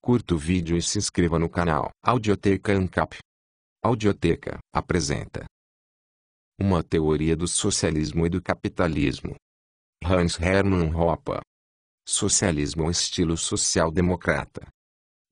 curta o vídeo e se inscreva no canal. Audioteca ANCAP. Audioteca apresenta uma teoria do socialismo e do capitalismo. Hans Hermann Hoppe. Socialismo ao estilo social-democrata.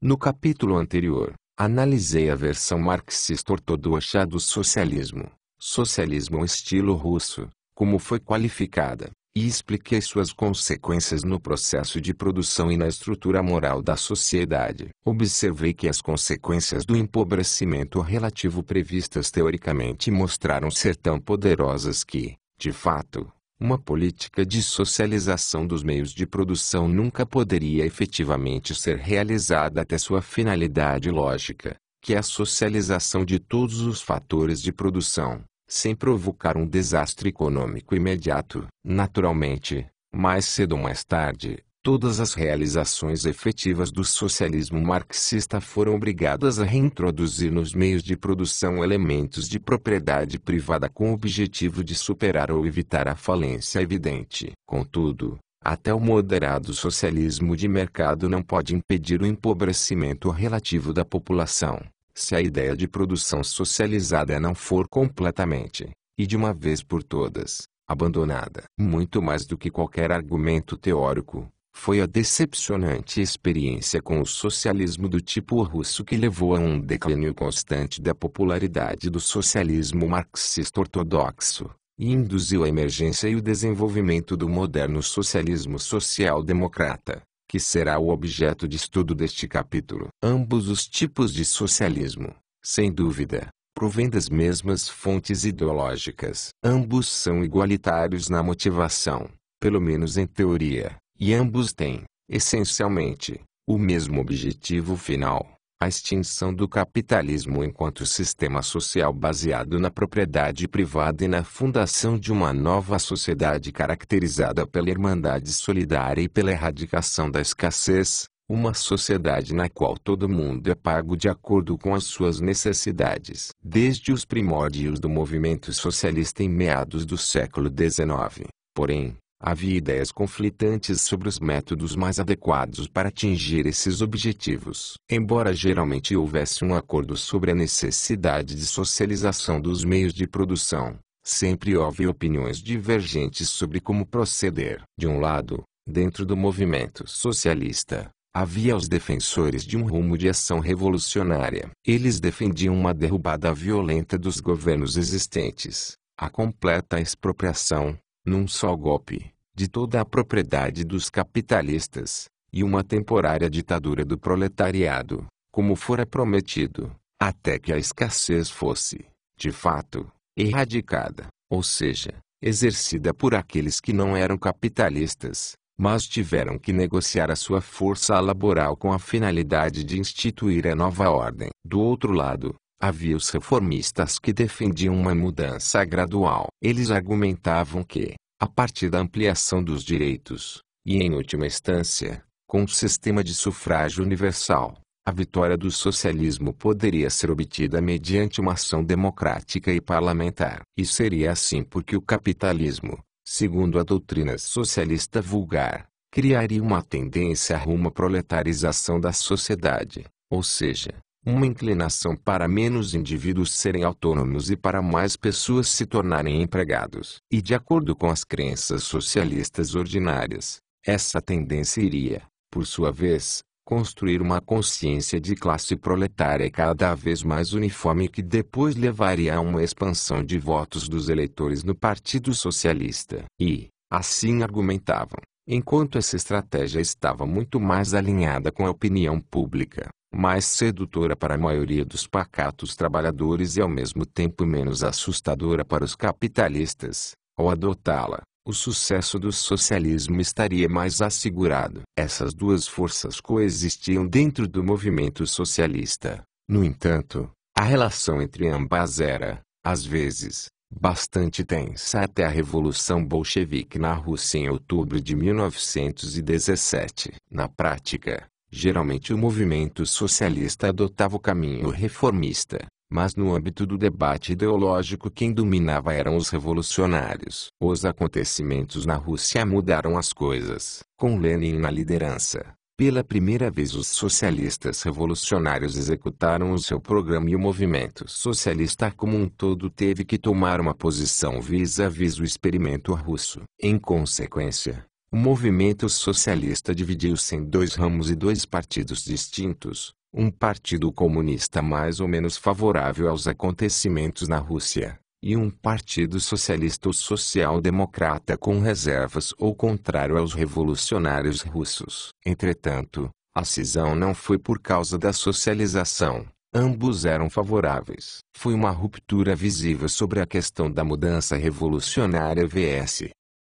No capítulo anterior, analisei a versão marxista ortodoxa do socialismo, socialismo ao estilo russo, como foi qualificada, e expliquei suas consequências no processo de produção e na estrutura moral da sociedade. Observei que as consequências do empobrecimento relativo previstas teoricamente mostraram ser tão poderosas que, de fato, uma política de socialização dos meios de produção nunca poderia efetivamente ser realizada até sua finalidade lógica, que é a socialização de todos os fatores de produção, sem provocar um desastre econômico imediato. Naturalmente, mais cedo ou mais tarde, todas as realizações efetivas do socialismo marxista foram obrigadas a reintroduzir nos meios de produção elementos de propriedade privada com o objetivo de superar ou evitar a falência evidente. Contudo, até o moderado socialismo de mercado não pode impedir o empobrecimento relativo da população, se a ideia de produção socializada não for completamente, e de uma vez por todas, abandonada. Muito mais do que qualquer argumento teórico, foi a decepcionante experiência com o socialismo do tipo russo que levou a um declínio constante da popularidade do socialismo marxista ortodoxo, e induziu a emergência e o desenvolvimento do moderno socialismo social-democrata, que será o objeto de estudo deste capítulo. Ambos os tipos de socialismo, sem dúvida, provêm das mesmas fontes ideológicas. Ambos são igualitários na motivação, pelo menos em teoria, e ambos têm, essencialmente, o mesmo objetivo final: a extinção do capitalismo enquanto sistema social baseado na propriedade privada e na fundação de uma nova sociedade caracterizada pela irmandade solidária e pela erradicação da escassez, uma sociedade na qual todo mundo é pago de acordo com as suas necessidades. Desde os primórdios do movimento socialista em meados do século XIX, porém, havia ideias conflitantes sobre os métodos mais adequados para atingir esses objetivos. Embora geralmente houvesse um acordo sobre a necessidade de socialização dos meios de produção, sempre houve opiniões divergentes sobre como proceder. De um lado, dentro do movimento socialista, havia os defensores de um rumo de ação revolucionária. Eles defendiam uma derrubada violenta dos governos existentes, a completa expropriação, num só golpe, de toda a propriedade dos capitalistas, e uma temporária ditadura do proletariado, como fora prometido, até que a escassez fosse, de fato, erradicada, ou seja, exercida por aqueles que não eram capitalistas, mas tiveram que negociar a sua força laboral com a finalidade de instituir a nova ordem. Do outro lado, havia os reformistas que defendiam uma mudança gradual. Eles argumentavam que, a partir da ampliação dos direitos, e em última instância, com um sistema de sufrágio universal, a vitória do socialismo poderia ser obtida mediante uma ação democrática e parlamentar. E seria assim porque o capitalismo, segundo a doutrina socialista vulgar, criaria uma tendência rumo à proletarização da sociedade, ou seja, uma inclinação para menos indivíduos serem autônomos e para mais pessoas se tornarem empregados. E de acordo com as crenças socialistas ordinárias, essa tendência iria, por sua vez, construir uma consciência de classe proletária cada vez mais uniforme que depois levaria a uma expansão de votos dos eleitores no Partido Socialista. E, assim argumentavam, enquanto essa estratégia estava muito mais alinhada com a opinião pública, mais sedutora para a maioria dos pacatos trabalhadores e ao mesmo tempo menos assustadora para os capitalistas, ao adotá-la, o sucesso do socialismo estaria mais assegurado. Essas duas forças coexistiam dentro do movimento socialista. No entanto, a relação entre ambas era, às vezes, bastante tensa até a Revolução Bolchevique na Rússia em outubro de 1917. Na prática, geralmente o movimento socialista adotava o caminho reformista, mas no âmbito do debate ideológico quem dominava eram os revolucionários. Os acontecimentos na Rússia mudaram as coisas. Com Lenin na liderança, Pela primeira vez os socialistas revolucionários executaram o seu programa e o movimento socialista como um todo teve que tomar uma posição vis-à-vis o experimento russo. Em consequência, o movimento socialista dividiu-se em dois ramos e dois partidos distintos, um partido comunista mais ou menos favorável aos acontecimentos na Rússia, e um partido socialista ou social-democrata com reservas ou contrário aos revolucionários russos. Entretanto, a cisão não foi por causa da socialização, ambos eram favoráveis. Foi uma ruptura visível sobre a questão da mudança revolucionária vs.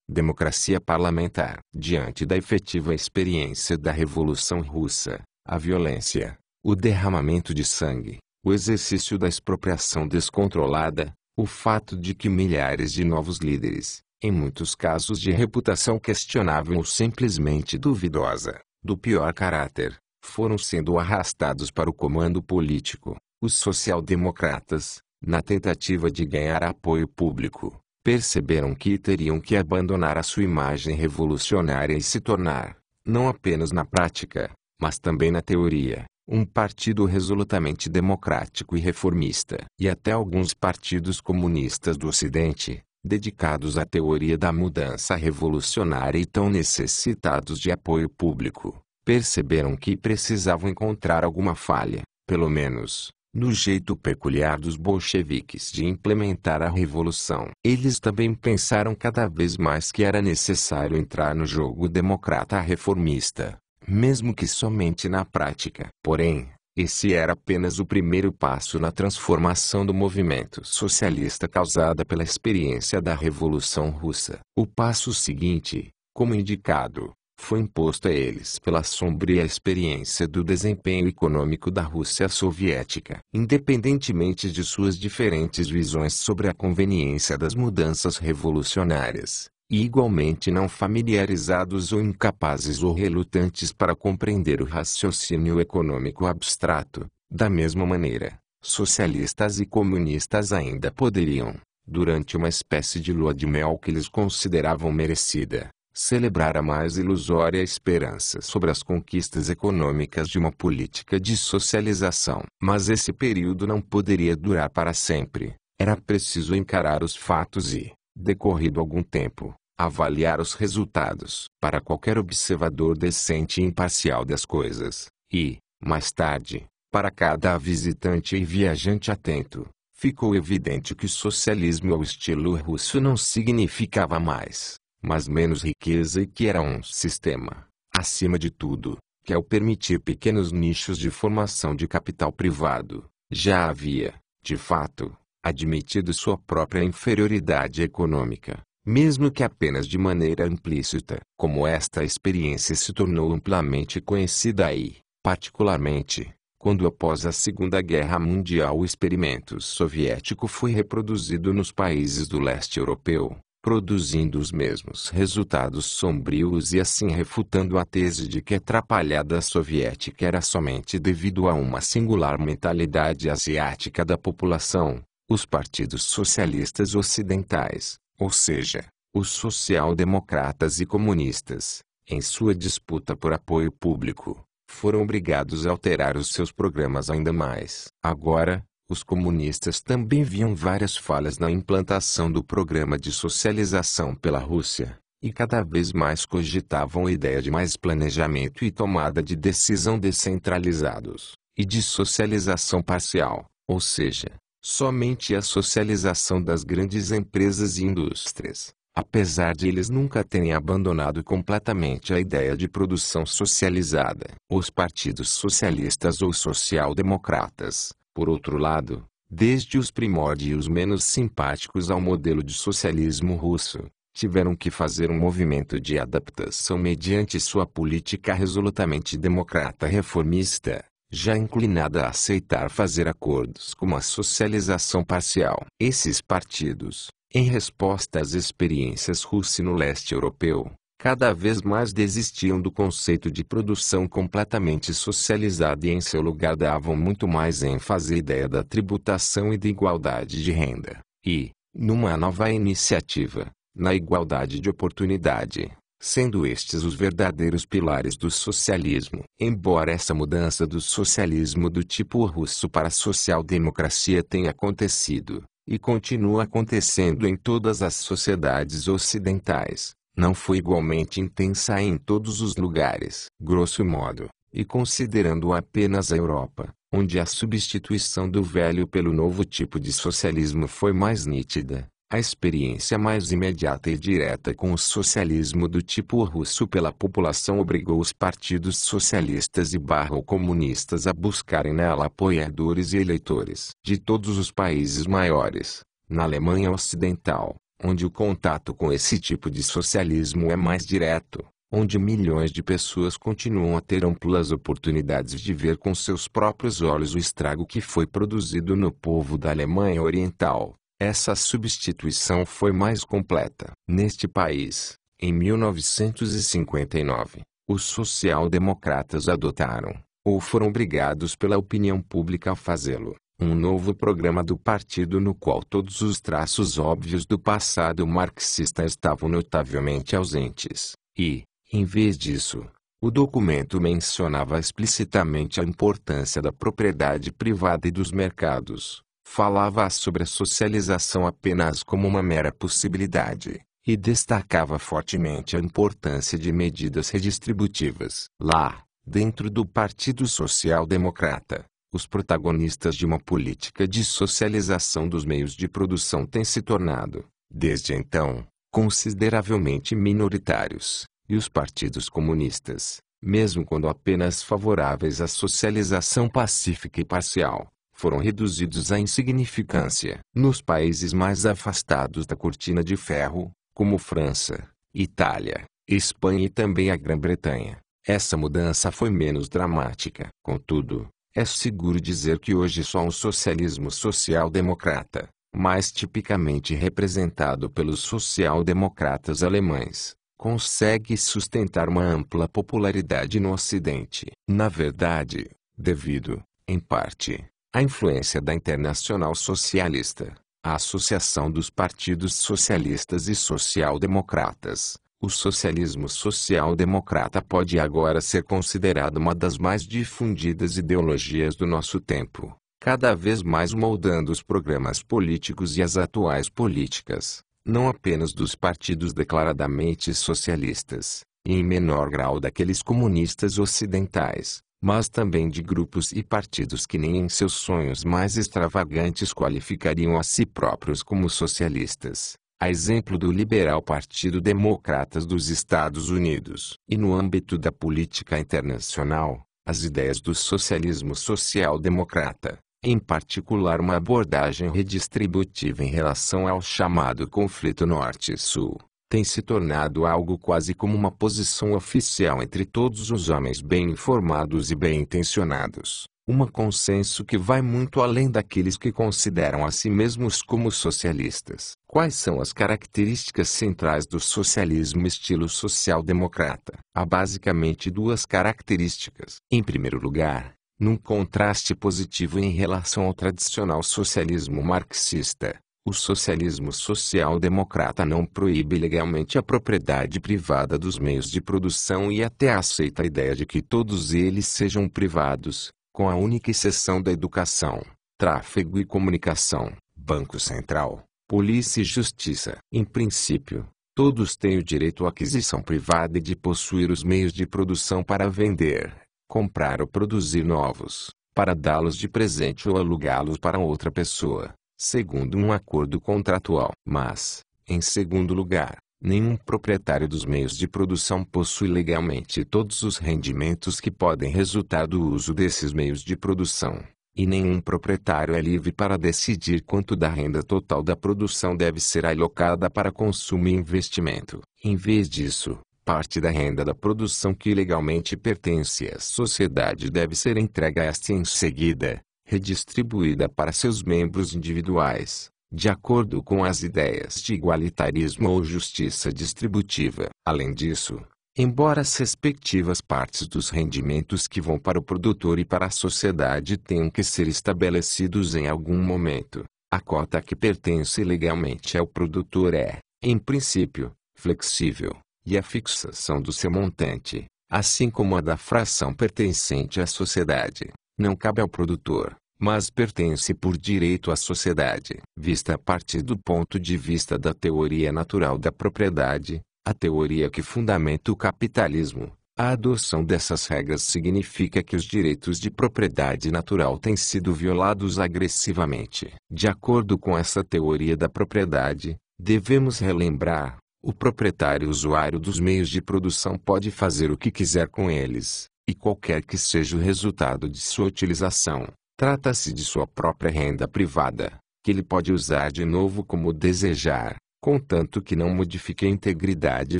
democracia parlamentar. Diante da efetiva experiência da Revolução Russa, a violência, o derramamento de sangue, o exercício da expropriação descontrolada, o fato de que milhares de novos líderes, em muitos casos de reputação questionável ou simplesmente duvidosa, do pior caráter, foram sendo arrastados para o comando político, os social-democratas, na tentativa de ganhar apoio público, perceberam que teriam que abandonar a sua imagem revolucionária e se tornar, não apenas na prática, mas também na teoria, um partido resolutamente democrático e reformista. E até alguns partidos comunistas do Ocidente, dedicados à teoria da mudança revolucionária e tão necessitados de apoio público, perceberam que precisavam encontrar alguma falha, pelo menos, no jeito peculiar dos bolcheviques de implementar a revolução. Eles também pensaram cada vez mais que era necessário entrar no jogo democrata reformista, mesmo que somente na prática. Porém, esse era apenas o primeiro passo na transformação do movimento socialista causada pela experiência da Revolução Russa. O passo seguinte, como indicado, foi imposto a eles pela sombria experiência do desempenho econômico da Rússia soviética. Independentemente de suas diferentes visões sobre a conveniência das mudanças revolucionárias, e igualmente não familiarizados ou incapazes ou relutantes para compreender o raciocínio econômico abstrato, da mesma maneira, socialistas e comunistas ainda poderiam, durante uma espécie de lua de mel que eles consideravam merecida, celebrar a mais ilusória esperança sobre as conquistas econômicas de uma política de socialização. Mas esse período não poderia durar para sempre. Era preciso encarar os fatos e, decorrido algum tempo, avaliar os resultados. Para qualquer observador decente e imparcial das coisas, e, mais tarde, para cada visitante e viajante atento, ficou evidente que o socialismo ao estilo russo não significava mais, mas menos riqueza e que era um sistema, acima de tudo, que ao permitir pequenos nichos de formação de capital privado, já havia, de fato, admitido sua própria inferioridade econômica, mesmo que apenas de maneira implícita. Como esta experiência se tornou amplamente conhecida aí, particularmente, quando após a Segunda Guerra Mundial o experimento soviético foi reproduzido nos países do leste europeu, produzindo os mesmos resultados sombrios e assim refutando a tese de que a atrapalhada soviética era somente devido a uma singular mentalidade asiática da população, os partidos socialistas ocidentais, ou seja, os social-democratas e comunistas, em sua disputa por apoio público, foram obrigados a alterar os seus programas ainda mais. Agora, os comunistas também viam várias falhas na implantação do programa de socialização pela Rússia, e cada vez mais cogitavam a ideia de mais planejamento e tomada de decisão descentralizados, e de socialização parcial, ou seja, somente a socialização das grandes empresas e indústrias, apesar de eles nunca terem abandonado completamente a ideia de produção socializada. Os partidos socialistas ou social-democratas, por outro lado, desde os primórdios menos simpáticos ao modelo de socialismo russo, tiveram que fazer um movimento de adaptação mediante sua política resolutamente democrata reformista, já inclinada a aceitar fazer acordos com a socialização parcial. Esses partidos, em resposta às experiências russas no leste europeu, cada vez mais desistiam do conceito de produção completamente socializada e em seu lugar davam muito mais ênfase à ideia da tributação e da igualdade de renda, e, numa nova iniciativa, na igualdade de oportunidade, sendo estes os verdadeiros pilares do socialismo. Embora essa mudança do socialismo do tipo russo para a social-democracia tenha acontecido, e continua acontecendo em todas as sociedades ocidentais, não foi igualmente intensa em todos os lugares. Grosso modo, e considerando apenas a Europa, onde a substituição do velho pelo novo tipo de socialismo foi mais nítida, a experiência mais imediata e direta com o socialismo do tipo russo pela população obrigou os partidos socialistas e comunistas a buscarem nela apoiadores e eleitores de todos os países maiores. Na Alemanha Ocidental, onde o contato com esse tipo de socialismo é mais direto, onde milhões de pessoas continuam a ter amplas oportunidades de ver com seus próprios olhos o estrago que foi produzido no povo da Alemanha Oriental, essa substituição foi mais completa. Neste país, em 1959, os social-democratas adotaram, ou foram obrigados pela opinião pública a fazê-lo, um novo programa do partido no qual todos os traços óbvios do passado marxista estavam notavelmente ausentes, e, em vez disso, o documento mencionava explicitamente a importância da propriedade privada e dos mercados. Falava sobre a socialização apenas como uma mera possibilidade, e destacava fortemente a importância de medidas redistributivas. Lá, dentro do Partido Social Democrata, os protagonistas de uma política de socialização dos meios de produção têm se tornado, desde então, consideravelmente minoritários, e os partidos comunistas, mesmo quando apenas favoráveis à socialização pacífica e parcial, foram reduzidos à insignificância. Nos países mais afastados da cortina de ferro, como França, Itália, Espanha e também a Grã-Bretanha, essa mudança foi menos dramática. Contudo, é seguro dizer que hoje só um socialismo social-democrata, mais tipicamente representado pelos social-democratas alemães, consegue sustentar uma ampla popularidade no Ocidente. Na verdade, devido, em parte, à influência da Internacional Socialista, a Associação dos Partidos Socialistas e Social-Democratas, o socialismo social-democrata pode agora ser considerado uma das mais difundidas ideologias do nosso tempo, cada vez mais moldando os programas políticos e as atuais políticas, não apenas dos partidos declaradamente socialistas, e em menor grau daqueles comunistas ocidentais, mas também de grupos e partidos que nem em seus sonhos mais extravagantes qualificariam a si próprios como socialistas, a exemplo do liberal Partido Democratas dos Estados Unidos. E no âmbito da política internacional, as ideias do socialismo social-democrata, em particular uma abordagem redistributiva em relação ao chamado conflito Norte-Sul, tem se tornado algo quase como uma posição oficial entre todos os homens bem informados e bem-intencionados, consenso que vai muito além daqueles que consideram a si mesmos como socialistas. Quais são as características centrais do socialismo estilo social-democrata? Há basicamente duas características. Em primeiro lugar, num contraste positivo em relação ao tradicional socialismo marxista, o socialismo social-democrata não proíbe legalmente a propriedade privada dos meios de produção e até aceita a ideia de que todos eles sejam privados, com a única exceção da educação, tráfego e comunicação, Banco Central, polícia e justiça. Em princípio, todos têm o direito à aquisição privada e de possuir os meios de produção para vender, comprar ou produzir novos, para dá-los de presente ou alugá-los para outra pessoa, segundo um acordo contratual. Mas, em segundo lugar, nenhum proprietário dos meios de produção possui legalmente todos os rendimentos que podem resultar do uso desses meios de produção, e nenhum proprietário é livre para decidir quanto da renda total da produção deve ser alocada para consumo e investimento. Em vez disso, parte da renda da produção que legalmente pertence à sociedade deve ser entregue a esta em seguida, redistribuída para seus membros individuais, de acordo com as ideias de igualitarismo ou justiça distributiva. Além disso, embora as respectivas partes dos rendimentos que vão para o produtor e para a sociedade tenham que ser estabelecidos em algum momento, a cota que pertence legalmente ao produtor é, em princípio, flexível, e a fixação do seu montante, assim como a da fração pertencente à sociedade, não cabe ao produtor, mas pertence por direito à sociedade. Vista a partir do ponto de vista da teoria natural da propriedade, a teoria que fundamenta o capitalismo, a adoção dessas regras significa que os direitos de propriedade natural têm sido violados agressivamente. De acordo com essa teoria da propriedade, devemos relembrar: o proprietário usuário dos meios de produção pode fazer o que quiser com eles, e qualquer que seja o resultado de sua utilização, trata-se de sua própria renda privada, que ele pode usar de novo como desejar, contanto que não modifique a integridade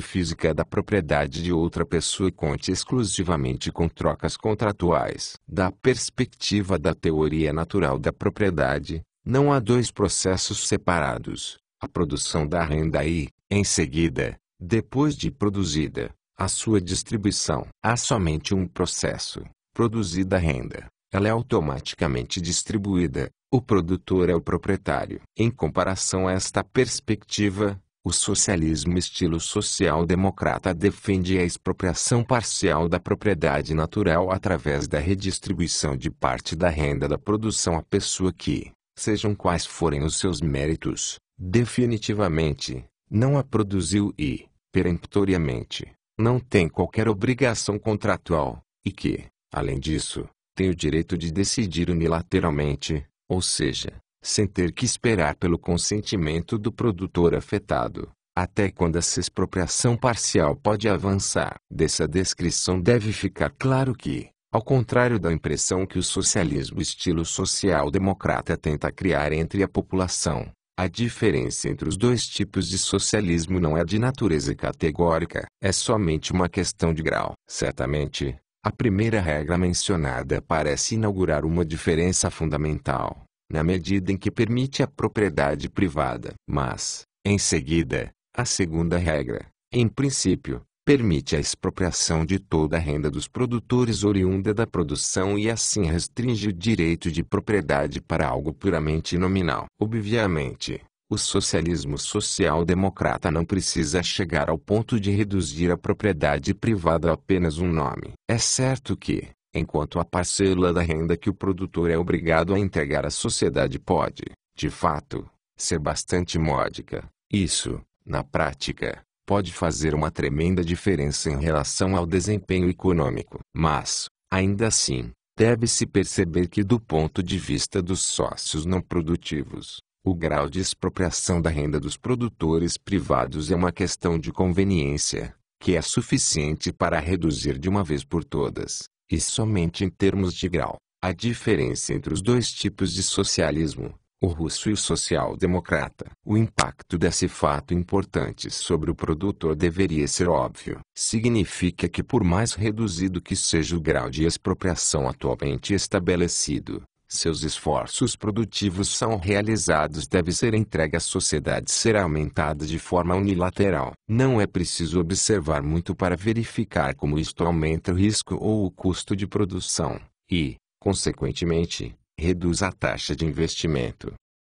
física da propriedade de outra pessoa e conte exclusivamente com trocas contratuais. Da perspectiva da teoria natural da propriedade, não há dois processos separados: a produção da renda e, em seguida, depois de produzida, a sua distribuição. Há somente um processo: produzida a renda, ela é automaticamente distribuída. O produtor é o proprietário. Em comparação a esta perspectiva, o socialismo estilo social-democrata defende a expropriação parcial da propriedade natural através da redistribuição de parte da renda da produção à pessoa que, sejam quais forem os seus méritos, definitivamente, não a produziu e, peremptoriamente, não tem qualquer obrigação contratual, e que, além disso, tem o direito de decidir unilateralmente, ou seja, sem ter que esperar pelo consentimento do produtor afetado, até quando essa expropriação parcial pode avançar. Dessa descrição deve ficar claro que, ao contrário da impressão que o socialismo estilo social-democrata tenta criar entre a população, a diferença entre os dois tipos de socialismo não é de natureza categórica, é somente uma questão de grau. Certamente, a primeira regra mencionada parece inaugurar uma diferença fundamental, na medida em que permite a propriedade privada. Mas, em seguida, a segunda regra, em princípio, permite a expropriação de toda a renda dos produtores oriunda da produção e assim restringe o direito de propriedade para algo puramente nominal. Obviamente, o socialismo social-democrata não precisa chegar ao ponto de reduzir a propriedade privada a apenas um nome. É certo que, enquanto a parcela da renda que o produtor é obrigado a entregar à sociedade pode, de fato, ser bastante módica, isso, na prática, pode fazer uma tremenda diferença em relação ao desempenho econômico. Mas, ainda assim, deve-se perceber que do ponto de vista dos sócios não produtivos, o grau de expropriação da renda dos produtores privados é uma questão de conveniência, que é suficiente para reduzir de uma vez por todas, e somente em termos de grau, a diferença entre os dois tipos de socialismo, o russo e o social-democrata. O impacto desse fato importante sobre o produtor deveria ser óbvio. Significa que por mais reduzido que seja o grau de expropriação atualmente estabelecido, seus esforços produtivos são realizados deve ser entregue à sociedade será aumentada de forma unilateral. Não é preciso observar muito para verificar como isto aumenta o risco ou o custo de produção, e, consequentemente, reduz a taxa de investimento.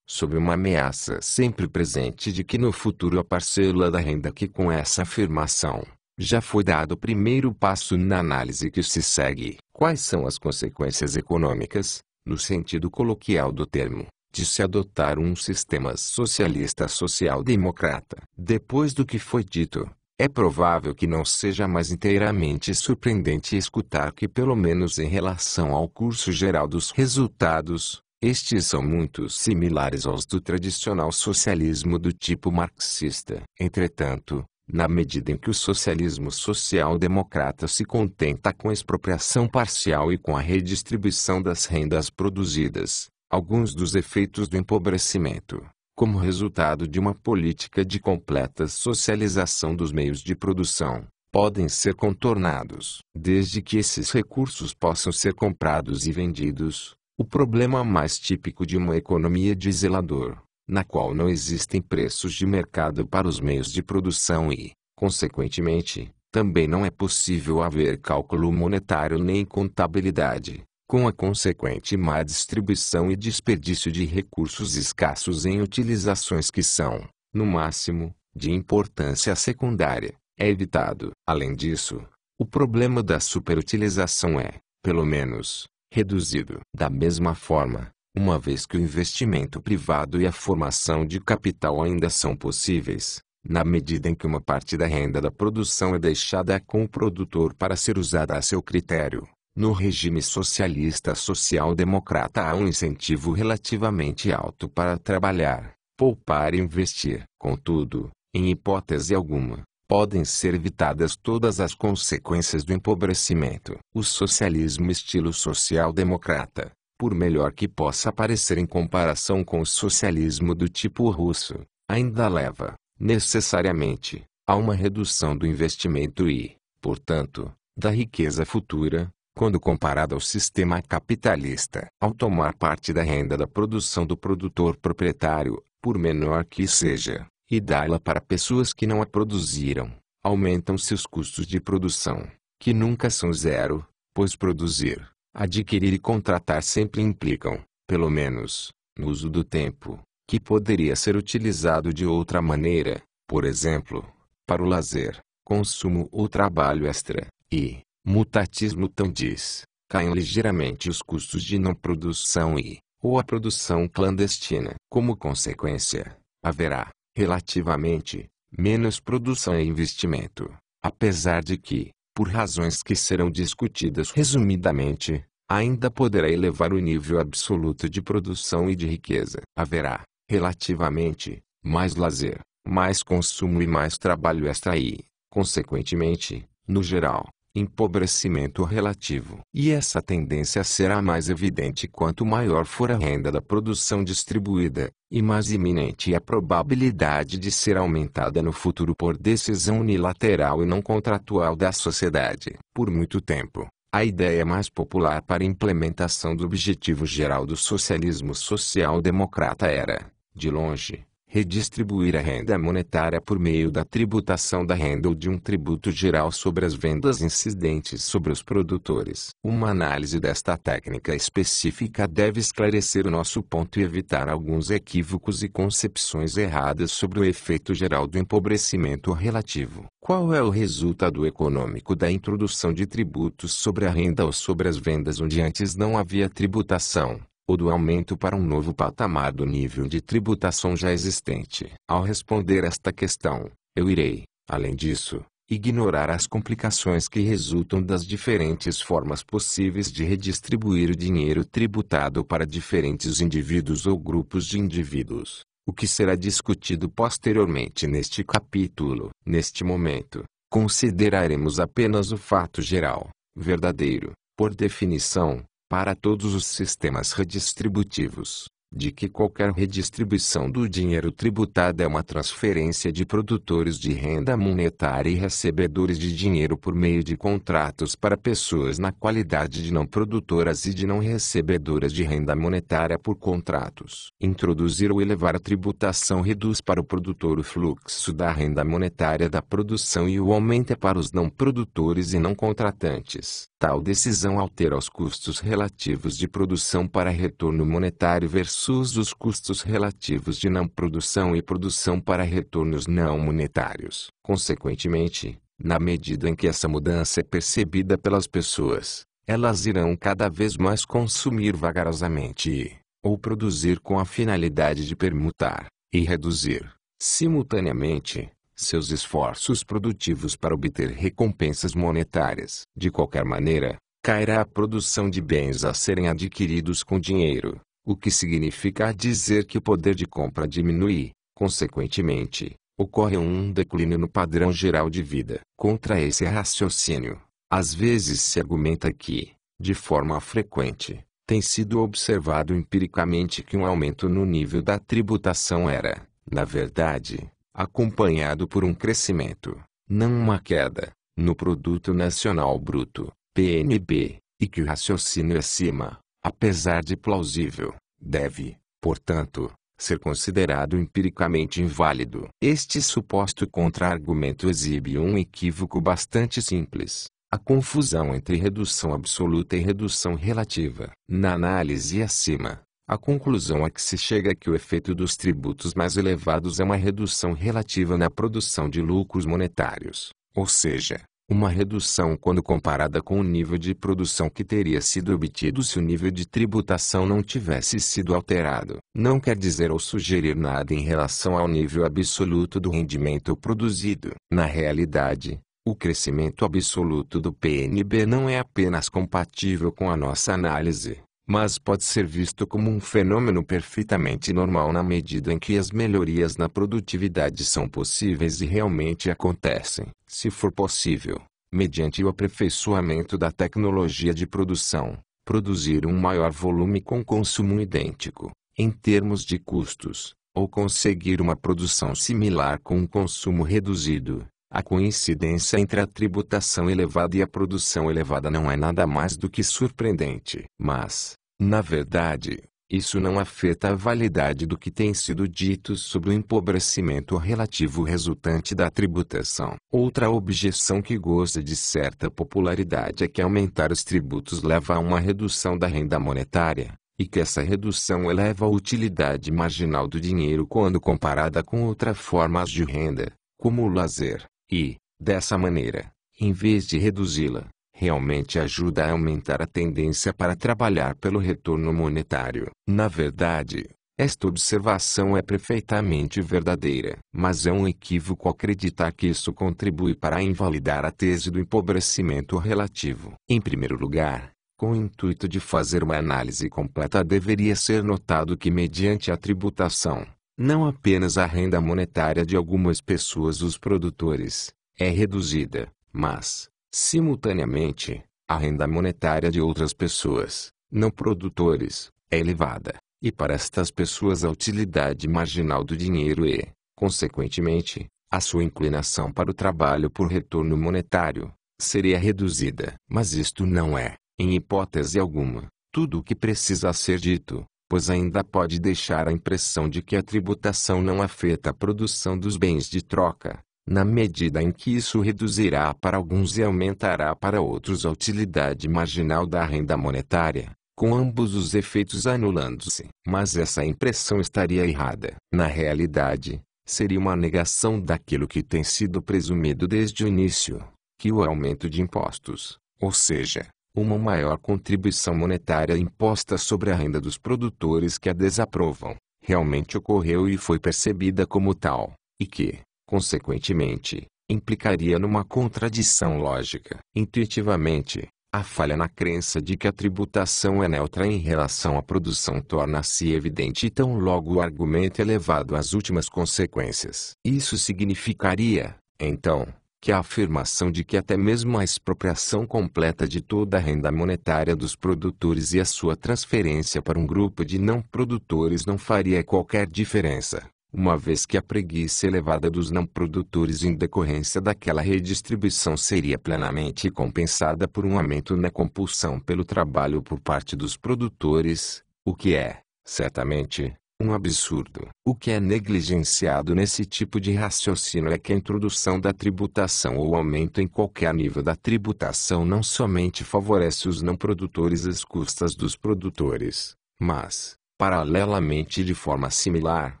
Sob uma ameaça sempre presente de que no futuro a parcela da renda que com essa afirmação, já foi dado o primeiro passo na análise que se segue. Quais são as consequências econômicas, no sentido coloquial do termo, de se adotar um sistema socialista social-democrata? Depois do que foi dito, é provável que não seja mais inteiramente surpreendente escutar que pelo menos em relação ao curso geral dos resultados, estes são muito similares aos do tradicional socialismo do tipo marxista. Entretanto, na medida em que o socialismo social-democrata se contenta com a expropriação parcial e com a redistribuição das rendas produzidas, alguns dos efeitos do empobrecimento, como resultado de uma política de completa socialização dos meios de produção, podem ser contornados. Desde que esses recursos possam ser comprados e vendidos, o problema mais típico de uma economia de zelador, na qual não existem preços de mercado para os meios de produção e, consequentemente, também não é possível haver cálculo monetário nem contabilidade, com a consequente má distribuição e desperdício de recursos escassos em utilizações que são, no máximo, de importância secundária. é evitado. Além disso, o problema da superutilização é, pelo menos, reduzido. Da mesma forma, uma vez que o investimento privado e a formação de capital ainda são possíveis, na medida em que uma parte da renda da produção é deixada com o produtor para ser usada a seu critério, no regime socialista social-democrata há um incentivo relativamente alto para trabalhar, poupar e investir. Contudo, em hipótese alguma, podem ser evitadas todas as consequências do empobrecimento. O socialismo estilo social-democrata, por melhor que possa parecer em comparação com o socialismo do tipo russo, ainda leva, necessariamente, a uma redução do investimento e, portanto, da riqueza futura, quando comparado ao sistema capitalista. Ao tomar parte da renda da produção do produtor proprietário, por menor que seja, e dá-la para pessoas que não a produziram, aumentam-se os custos de produção, que nunca são zero, pois produzir, adquirir e contratar sempre implicam, pelo menos, no uso do tempo, que poderia ser utilizado de outra maneira, por exemplo, para o lazer, consumo ou trabalho extra, e, mutatis mutandis, caem ligeiramente os custos de não produção ou a produção clandestina. Como consequência, haverá, relativamente, menos produção e investimento, apesar de que, por razões que serão discutidas resumidamente, ainda poderá elevar o nível absoluto de produção e de riqueza. Haverá, relativamente, mais lazer, mais consumo e mais trabalho extra e, consequentemente, no geral, empobrecimento relativo. E essa tendência será mais evidente quanto maior for a renda da produção distribuída, e mais iminente a probabilidade de ser aumentada no futuro por decisão unilateral e não contratual da sociedade. Por muito tempo, a ideia mais popular para a implementação do objetivo geral do socialismo social-democrata era, de longe, redistribuir a renda monetária por meio da tributação da renda ou de um tributo geral sobre as vendas incidentes sobre os produtores. Uma análise desta técnica específica deve esclarecer o nosso ponto e evitar alguns equívocos e concepções erradas sobre o efeito geral do empobrecimento relativo. Qual é o resultado econômico da introdução de tributos sobre a renda ou sobre as vendas onde antes não havia tributação, ou do aumento para um novo patamar do nível de tributação já existente? Ao responder esta questão, eu irei, além disso, ignorar as complicações que resultam das diferentes formas possíveis de redistribuir o dinheiro tributado para diferentes indivíduos ou grupos de indivíduos, o que será discutido posteriormente neste capítulo. Neste momento, consideraremos apenas o fato geral, verdadeiro, por definição, para todos os sistemas redistributivos, de que qualquer redistribuição do dinheiro tributado é uma transferência de produtores de renda monetária e recebedores de dinheiro por meio de contratos para pessoas na qualidade de não produtoras e de não recebedoras de renda monetária por contratos. Introduzir ou elevar a tributação reduz para o produtor o fluxo da renda monetária da produção e o aumenta para os não produtores e não contratantes. Tal decisão altera os custos relativos de produção para retorno monetário versus os custos relativos de não produção e produção para retornos não monetários. Consequentemente, na medida em que essa mudança é percebida pelas pessoas, elas irão cada vez mais consumir vagarosamente ou produzir com a finalidade de permutar e reduzir, simultaneamente, seus esforços produtivos para obter recompensas monetárias. De qualquer maneira, cairá a produção de bens a serem adquiridos com dinheiro, o que significa dizer que o poder de compra diminui. Consequentemente, ocorre um declínio no padrão geral de vida. Contra esse raciocínio, às vezes se argumenta que, de forma frequente, tem sido observado empiricamente que um aumento no nível da tributação era, na verdade, acompanhado por um crescimento, não uma queda, no Produto Nacional Bruto, PNB, e que o raciocínio acima, apesar de plausível, deve, portanto, ser considerado empiricamente inválido. Este suposto contra-argumento exibe um equívoco bastante simples: a confusão entre redução absoluta e redução relativa. Na análise acima, a conclusão a que se chega é que o efeito dos tributos mais elevados é uma redução relativa na produção de lucros monetários, ou seja, uma redução quando comparada com o nível de produção que teria sido obtido se o nível de tributação não tivesse sido alterado. Não quer dizer ou sugerir nada em relação ao nível absoluto do rendimento produzido. Na realidade, o crescimento absoluto do PNB não é apenas compatível com a nossa análise, mas pode ser visto como um fenômeno perfeitamente normal na medida em que as melhorias na produtividade são possíveis e realmente acontecem, se for possível, mediante o aperfeiçoamento da tecnologia de produção, produzir um maior volume com consumo idêntico, em termos de custos, ou conseguir uma produção similar com um consumo reduzido. A coincidência entre a tributação elevada e a produção elevada não é nada mais do que surpreendente. Mas, na verdade, isso não afeta a validade do que tem sido dito sobre o empobrecimento relativo resultante da tributação. Outra objeção que goza de certa popularidade é que aumentar os tributos leva a uma redução da renda monetária, e que essa redução eleva a utilidade marginal do dinheiro quando comparada com outras formas de renda, como o lazer. E, dessa maneira, em vez de reduzi-la, realmente ajuda a aumentar a tendência para trabalhar pelo retorno monetário. Na verdade, esta observação é perfeitamente verdadeira. Mas é um equívoco acreditar que isso contribui para invalidar a tese do empobrecimento relativo. Em primeiro lugar, com o intuito de fazer uma análise completa, deveria ser notado que mediante a tributação, não apenas a renda monetária de algumas pessoas, os produtores, é reduzida, mas, simultaneamente, a renda monetária de outras pessoas, não produtores, é elevada, e para estas pessoas a utilidade marginal do dinheiro e, consequentemente, a sua inclinação para o trabalho por retorno monetário, seria reduzida. Mas isto não é, em hipótese alguma, tudo o que precisa ser dito, pois ainda pode deixar a impressão de que a tributação não afeta a produção dos bens de troca, na medida em que isso reduzirá para alguns e aumentará para outros a utilidade marginal da renda monetária, com ambos os efeitos anulando-se. Mas essa impressão estaria errada. Na realidade, seria uma negação daquilo que tem sido presumido desde o início, que o aumento de impostos, ou seja, uma maior contribuição monetária imposta sobre a renda dos produtores que a desaprovam, realmente ocorreu e foi percebida como tal, e que, consequentemente, implicaria numa contradição lógica. Intuitivamente, a falha na crença de que a tributação é neutra em relação à produção torna-se evidente e tão logo o argumento é levado às últimas consequências. Isso significaria, então, que a afirmação de que até mesmo a expropriação completa de toda a renda monetária dos produtores e a sua transferência para um grupo de não produtores não faria qualquer diferença, uma vez que a preguiça elevada dos não produtores em decorrência daquela redistribuição seria plenamente compensada por um aumento na compulsão pelo trabalho por parte dos produtores, o que é, certamente, um absurdo. O que é negligenciado nesse tipo de raciocínio é que a introdução da tributação ou o aumento em qualquer nível da tributação não somente favorece os não produtores às custas dos produtores, mas, paralelamente e de forma similar,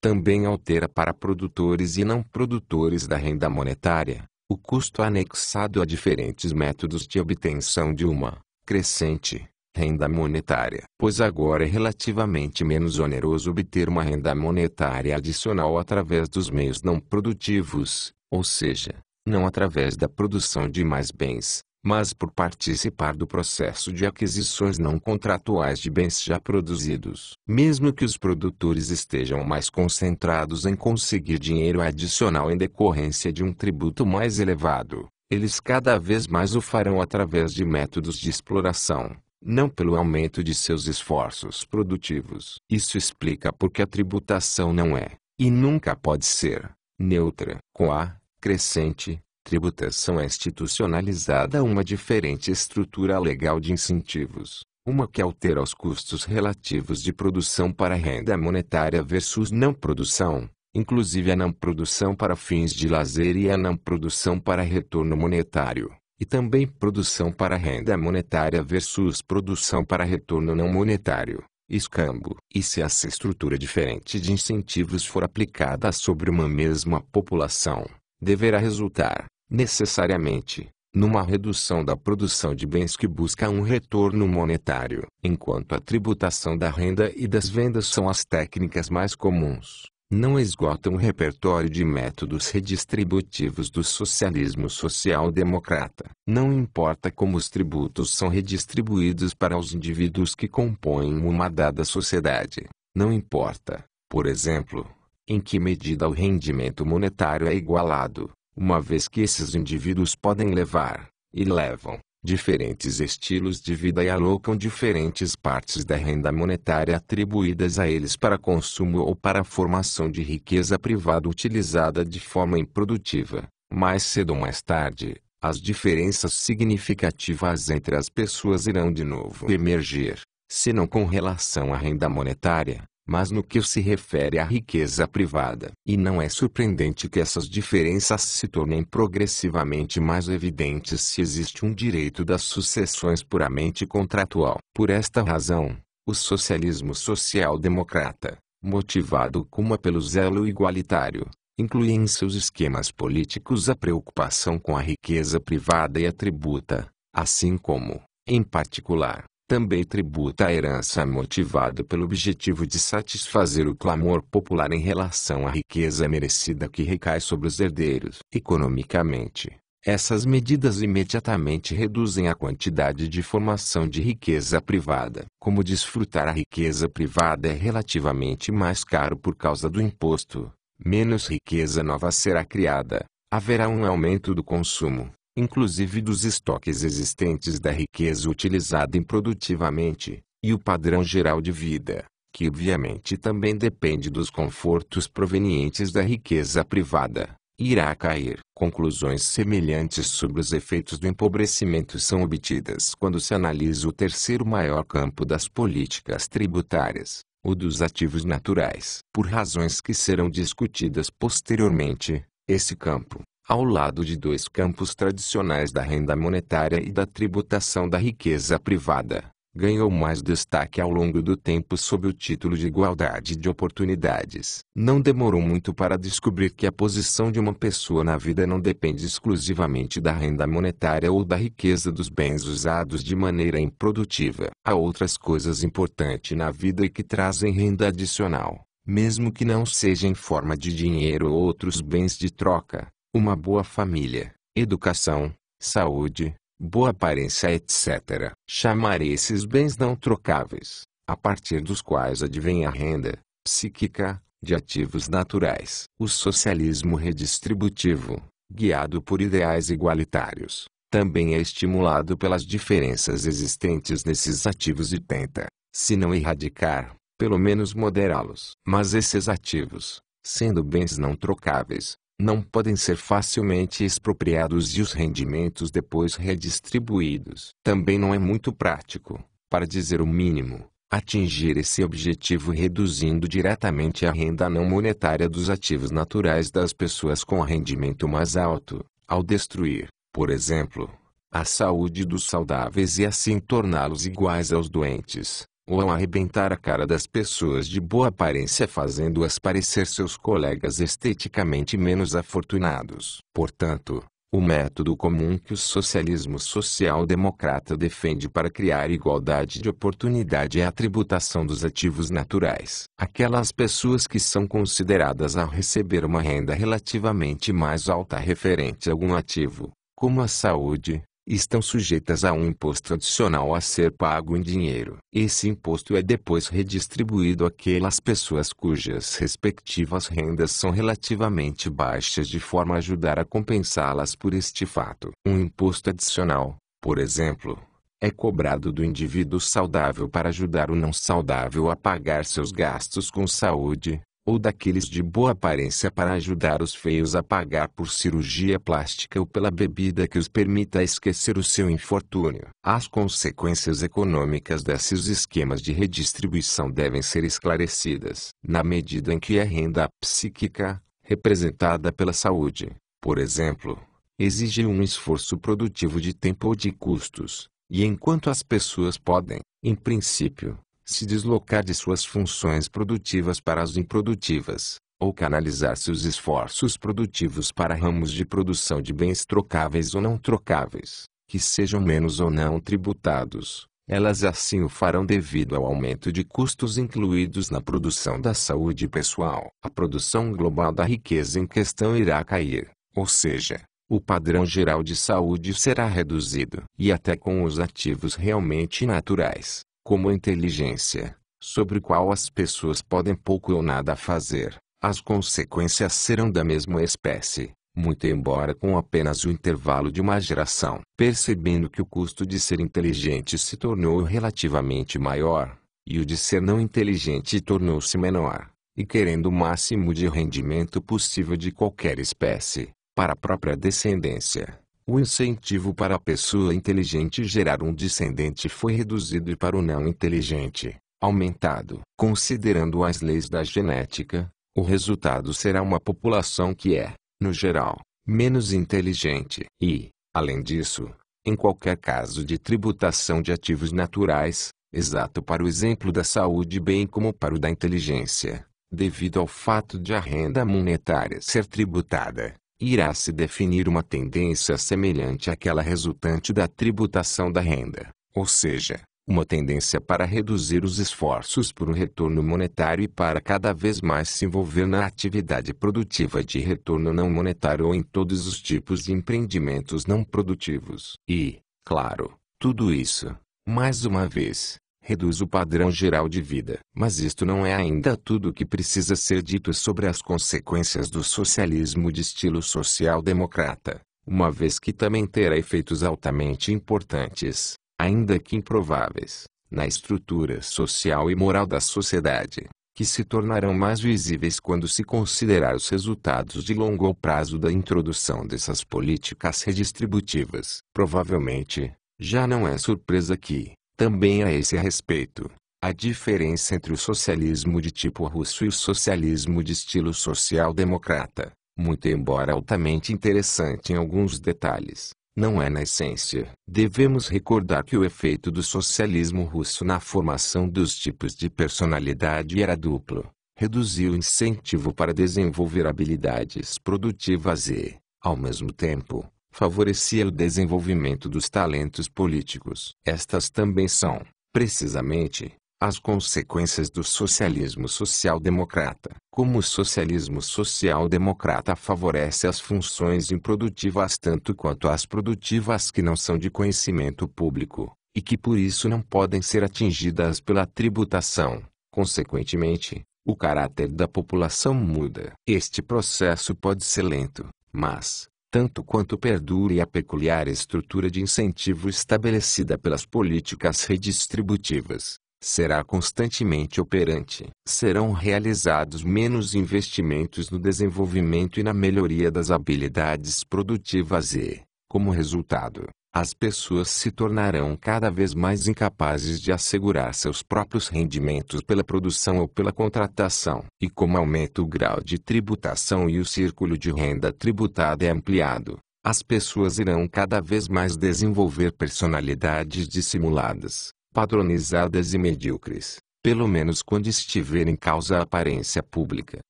também altera para produtores e não produtores da renda monetária, o custo anexado a diferentes métodos de obtenção de uma crescente renda monetária. Pois agora é relativamente menos oneroso obter uma renda monetária adicional através dos meios não produtivos, ou seja, não através da produção de mais bens, mas por participar do processo de aquisições não contratuais de bens já produzidos. Mesmo que os produtores estejam mais concentrados em conseguir dinheiro adicional em decorrência de um tributo mais elevado, eles cada vez mais o farão através de métodos de exploração, não pelo aumento de seus esforços produtivos. Isso explica por que a tributação não é, e nunca pode ser, neutra. Com a crescente tributação é institucionalizada uma diferente estrutura legal de incentivos, uma que altera os custos relativos de produção para a renda monetária versus não produção, inclusive a não produção para fins de lazer e a não produção para retorno monetário. E também produção para renda monetária versus produção para retorno não monetário, escambo. E se essa estrutura diferente de incentivos for aplicada sobre uma mesma população, deverá resultar, necessariamente, numa redução da produção de bens que busca um retorno monetário. Enquanto a tributação da renda e das vendas são as técnicas mais comuns, não esgotam o repertório de métodos redistributivos do socialismo social-democrata. Não importa como os tributos são redistribuídos para os indivíduos que compõem uma dada sociedade. Não importa, por exemplo, em que medida o rendimento monetário é igualado, uma vez que esses indivíduos podem levar, e levam, diferentes estilos de vida e alocam diferentes partes da renda monetária atribuídas a eles para consumo ou para a formação de riqueza privada utilizada de forma improdutiva. Mais cedo ou mais tarde, as diferenças significativas entre as pessoas irão de novo emergir, se não com relação à renda monetária, mas no que se refere à riqueza privada. E não é surpreendente que essas diferenças se tornem progressivamente mais evidentes se existe um direito das sucessões puramente contratual. Por esta razão, o socialismo social-democrata, motivado como pelo zelo igualitário, inclui em seus esquemas políticos a preocupação com a riqueza privada e a tributa, assim como, em particular, também tributa a herança motivado pelo objetivo de satisfazer o clamor popular em relação à riqueza merecida que recai sobre os herdeiros. Economicamente, essas medidas imediatamente reduzem a quantidade de formação de riqueza privada. Como desfrutar a riqueza privada é relativamente mais caro por causa do imposto, menos riqueza nova será criada, haverá um aumento do consumo, inclusive dos estoques existentes da riqueza utilizada improdutivamente, e o padrão geral de vida, que obviamente também depende dos confortos provenientes da riqueza privada, irá cair. Conclusões semelhantes sobre os efeitos do empobrecimento são obtidas quando se analisa o terceiro maior campo das políticas tributárias, o dos ativos naturais. Por razões que serão discutidas posteriormente, esse campo, ao lado de dois campos tradicionais da renda monetária e da tributação da riqueza privada, ganhou mais destaque ao longo do tempo sob o título de igualdade de oportunidades. Não demorou muito para descobrir que a posição de uma pessoa na vida não depende exclusivamente da renda monetária ou da riqueza dos bens usados de maneira improdutiva. Há outras coisas importantes na vida e que trazem renda adicional, mesmo que não seja em forma de dinheiro ou outros bens de troca. Uma boa família, educação, saúde, boa aparência, etc. Chamarei esses bens não trocáveis, a partir dos quais advém a renda psíquica, de ativos naturais. O socialismo redistributivo, guiado por ideais igualitários, também é estimulado pelas diferenças existentes nesses ativos e tenta, se não erradicar, pelo menos moderá-los. Mas esses ativos, sendo bens não trocáveis, não podem ser facilmente expropriados e os rendimentos depois redistribuídos. Também não é muito prático, para dizer o mínimo, atingir esse objetivo reduzindo diretamente a renda não monetária dos ativos naturais das pessoas com rendimento mais alto, ao destruir, por exemplo, a saúde dos saudáveis e assim torná-los iguais aos doentes, ou ao arrebentar a cara das pessoas de boa aparência fazendo-as parecer seus colegas esteticamente menos afortunados. Portanto, o método comum que o socialismo social-democrata defende para criar igualdade de oportunidade é a tributação dos ativos naturais. Aquelas pessoas que são consideradas a receber uma renda relativamente mais alta referente a algum ativo, como a saúde, estão sujeitas a um imposto adicional a ser pago em dinheiro. Esse imposto é depois redistribuído àquelas pessoas cujas respectivas rendas são relativamente baixas de forma a ajudar a compensá-las por este fato. Um imposto adicional, por exemplo, é cobrado do indivíduo saudável para ajudar o não saudável a pagar seus gastos com saúde, ou daqueles de boa aparência para ajudar os feios a pagar por cirurgia plástica ou pela bebida que os permita esquecer o seu infortúnio. As consequências econômicas desses esquemas de redistribuição devem ser esclarecidas. Na medida em que a renda psíquica, representada pela saúde, por exemplo, exige um esforço produtivo de tempo ou de custos, e enquanto as pessoas podem, em princípio, se deslocar de suas funções produtivas para as improdutivas, ou canalizar seus esforços produtivos para ramos de produção de bens trocáveis ou não trocáveis, que sejam menos ou não tributados, elas assim o farão devido ao aumento de custos incluídos na produção da saúde pessoal. A produção global da riqueza em questão irá cair, ou seja, o padrão geral de saúde será reduzido. E até com os ativos realmente naturais, como a inteligência, sobre o qual as pessoas podem pouco ou nada fazer, as consequências serão da mesma espécie, muito embora com apenas o intervalo de uma geração. Percebendo que o custo de ser inteligente se tornou relativamente maior, e o de ser não inteligente tornou-se menor, e querendo o máximo de rendimento possível de qualquer espécie, para a própria descendência, o incentivo para a pessoa inteligente gerar um descendente foi reduzido e para o não inteligente, aumentado. Considerando as leis da genética, o resultado será uma população que é, no geral, menos inteligente. E, além disso, em qualquer caso de tributação de ativos naturais, exato para o exemplo da saúde bem como para o da inteligência, devido ao fato de a renda monetária ser tributada, irá se definir uma tendência semelhante àquela resultante da tributação da renda, ou seja, uma tendência para reduzir os esforços por um retorno monetário e para cada vez mais se envolver na atividade produtiva de retorno não monetário ou em todos os tipos de empreendimentos não produtivos. E, claro, tudo isso, mais uma vez, reduz o padrão geral de vida. Mas isto não é ainda tudo o que precisa ser dito sobre as consequências do socialismo de estilo social-democrata, uma vez que também terá efeitos altamente importantes, ainda que improváveis, na estrutura social e moral da sociedade, que se tornarão mais visíveis quando se considerar os resultados de longo prazo da introdução dessas políticas redistributivas. Provavelmente, já não é surpresa que, também a esse respeito, a diferença entre o socialismo de tipo russo e o socialismo de estilo social-democrata, muito embora altamente interessante em alguns detalhes, não é na essência. Devemos recordar que o efeito do socialismo russo na formação dos tipos de personalidade era duplo. Reduziu o incentivo para desenvolver habilidades produtivas e, ao mesmo tempo, favorecia o desenvolvimento dos talentos políticos. Estas também são, precisamente, as consequências do socialismo social-democrata. Como o socialismo social-democrata favorece as funções improdutivas tanto quanto as produtivas que não são de conhecimento público, e que por isso não podem ser atingidas pela tributação, consequentemente, o caráter da população muda. Este processo pode ser lento, mas, tanto quanto perdure a peculiar estrutura de incentivo estabelecida pelas políticas redistributivas, será constantemente operante. Serão realizados menos investimentos no desenvolvimento e na melhoria das habilidades produtivas e, como resultado, as pessoas se tornarão cada vez mais incapazes de assegurar seus próprios rendimentos pela produção ou pela contratação. E como aumenta o grau de tributação e o círculo de renda tributada é ampliado, as pessoas irão cada vez mais desenvolver personalidades dissimuladas, padronizadas e medíocres, pelo menos quando estiver em causa a aparência pública.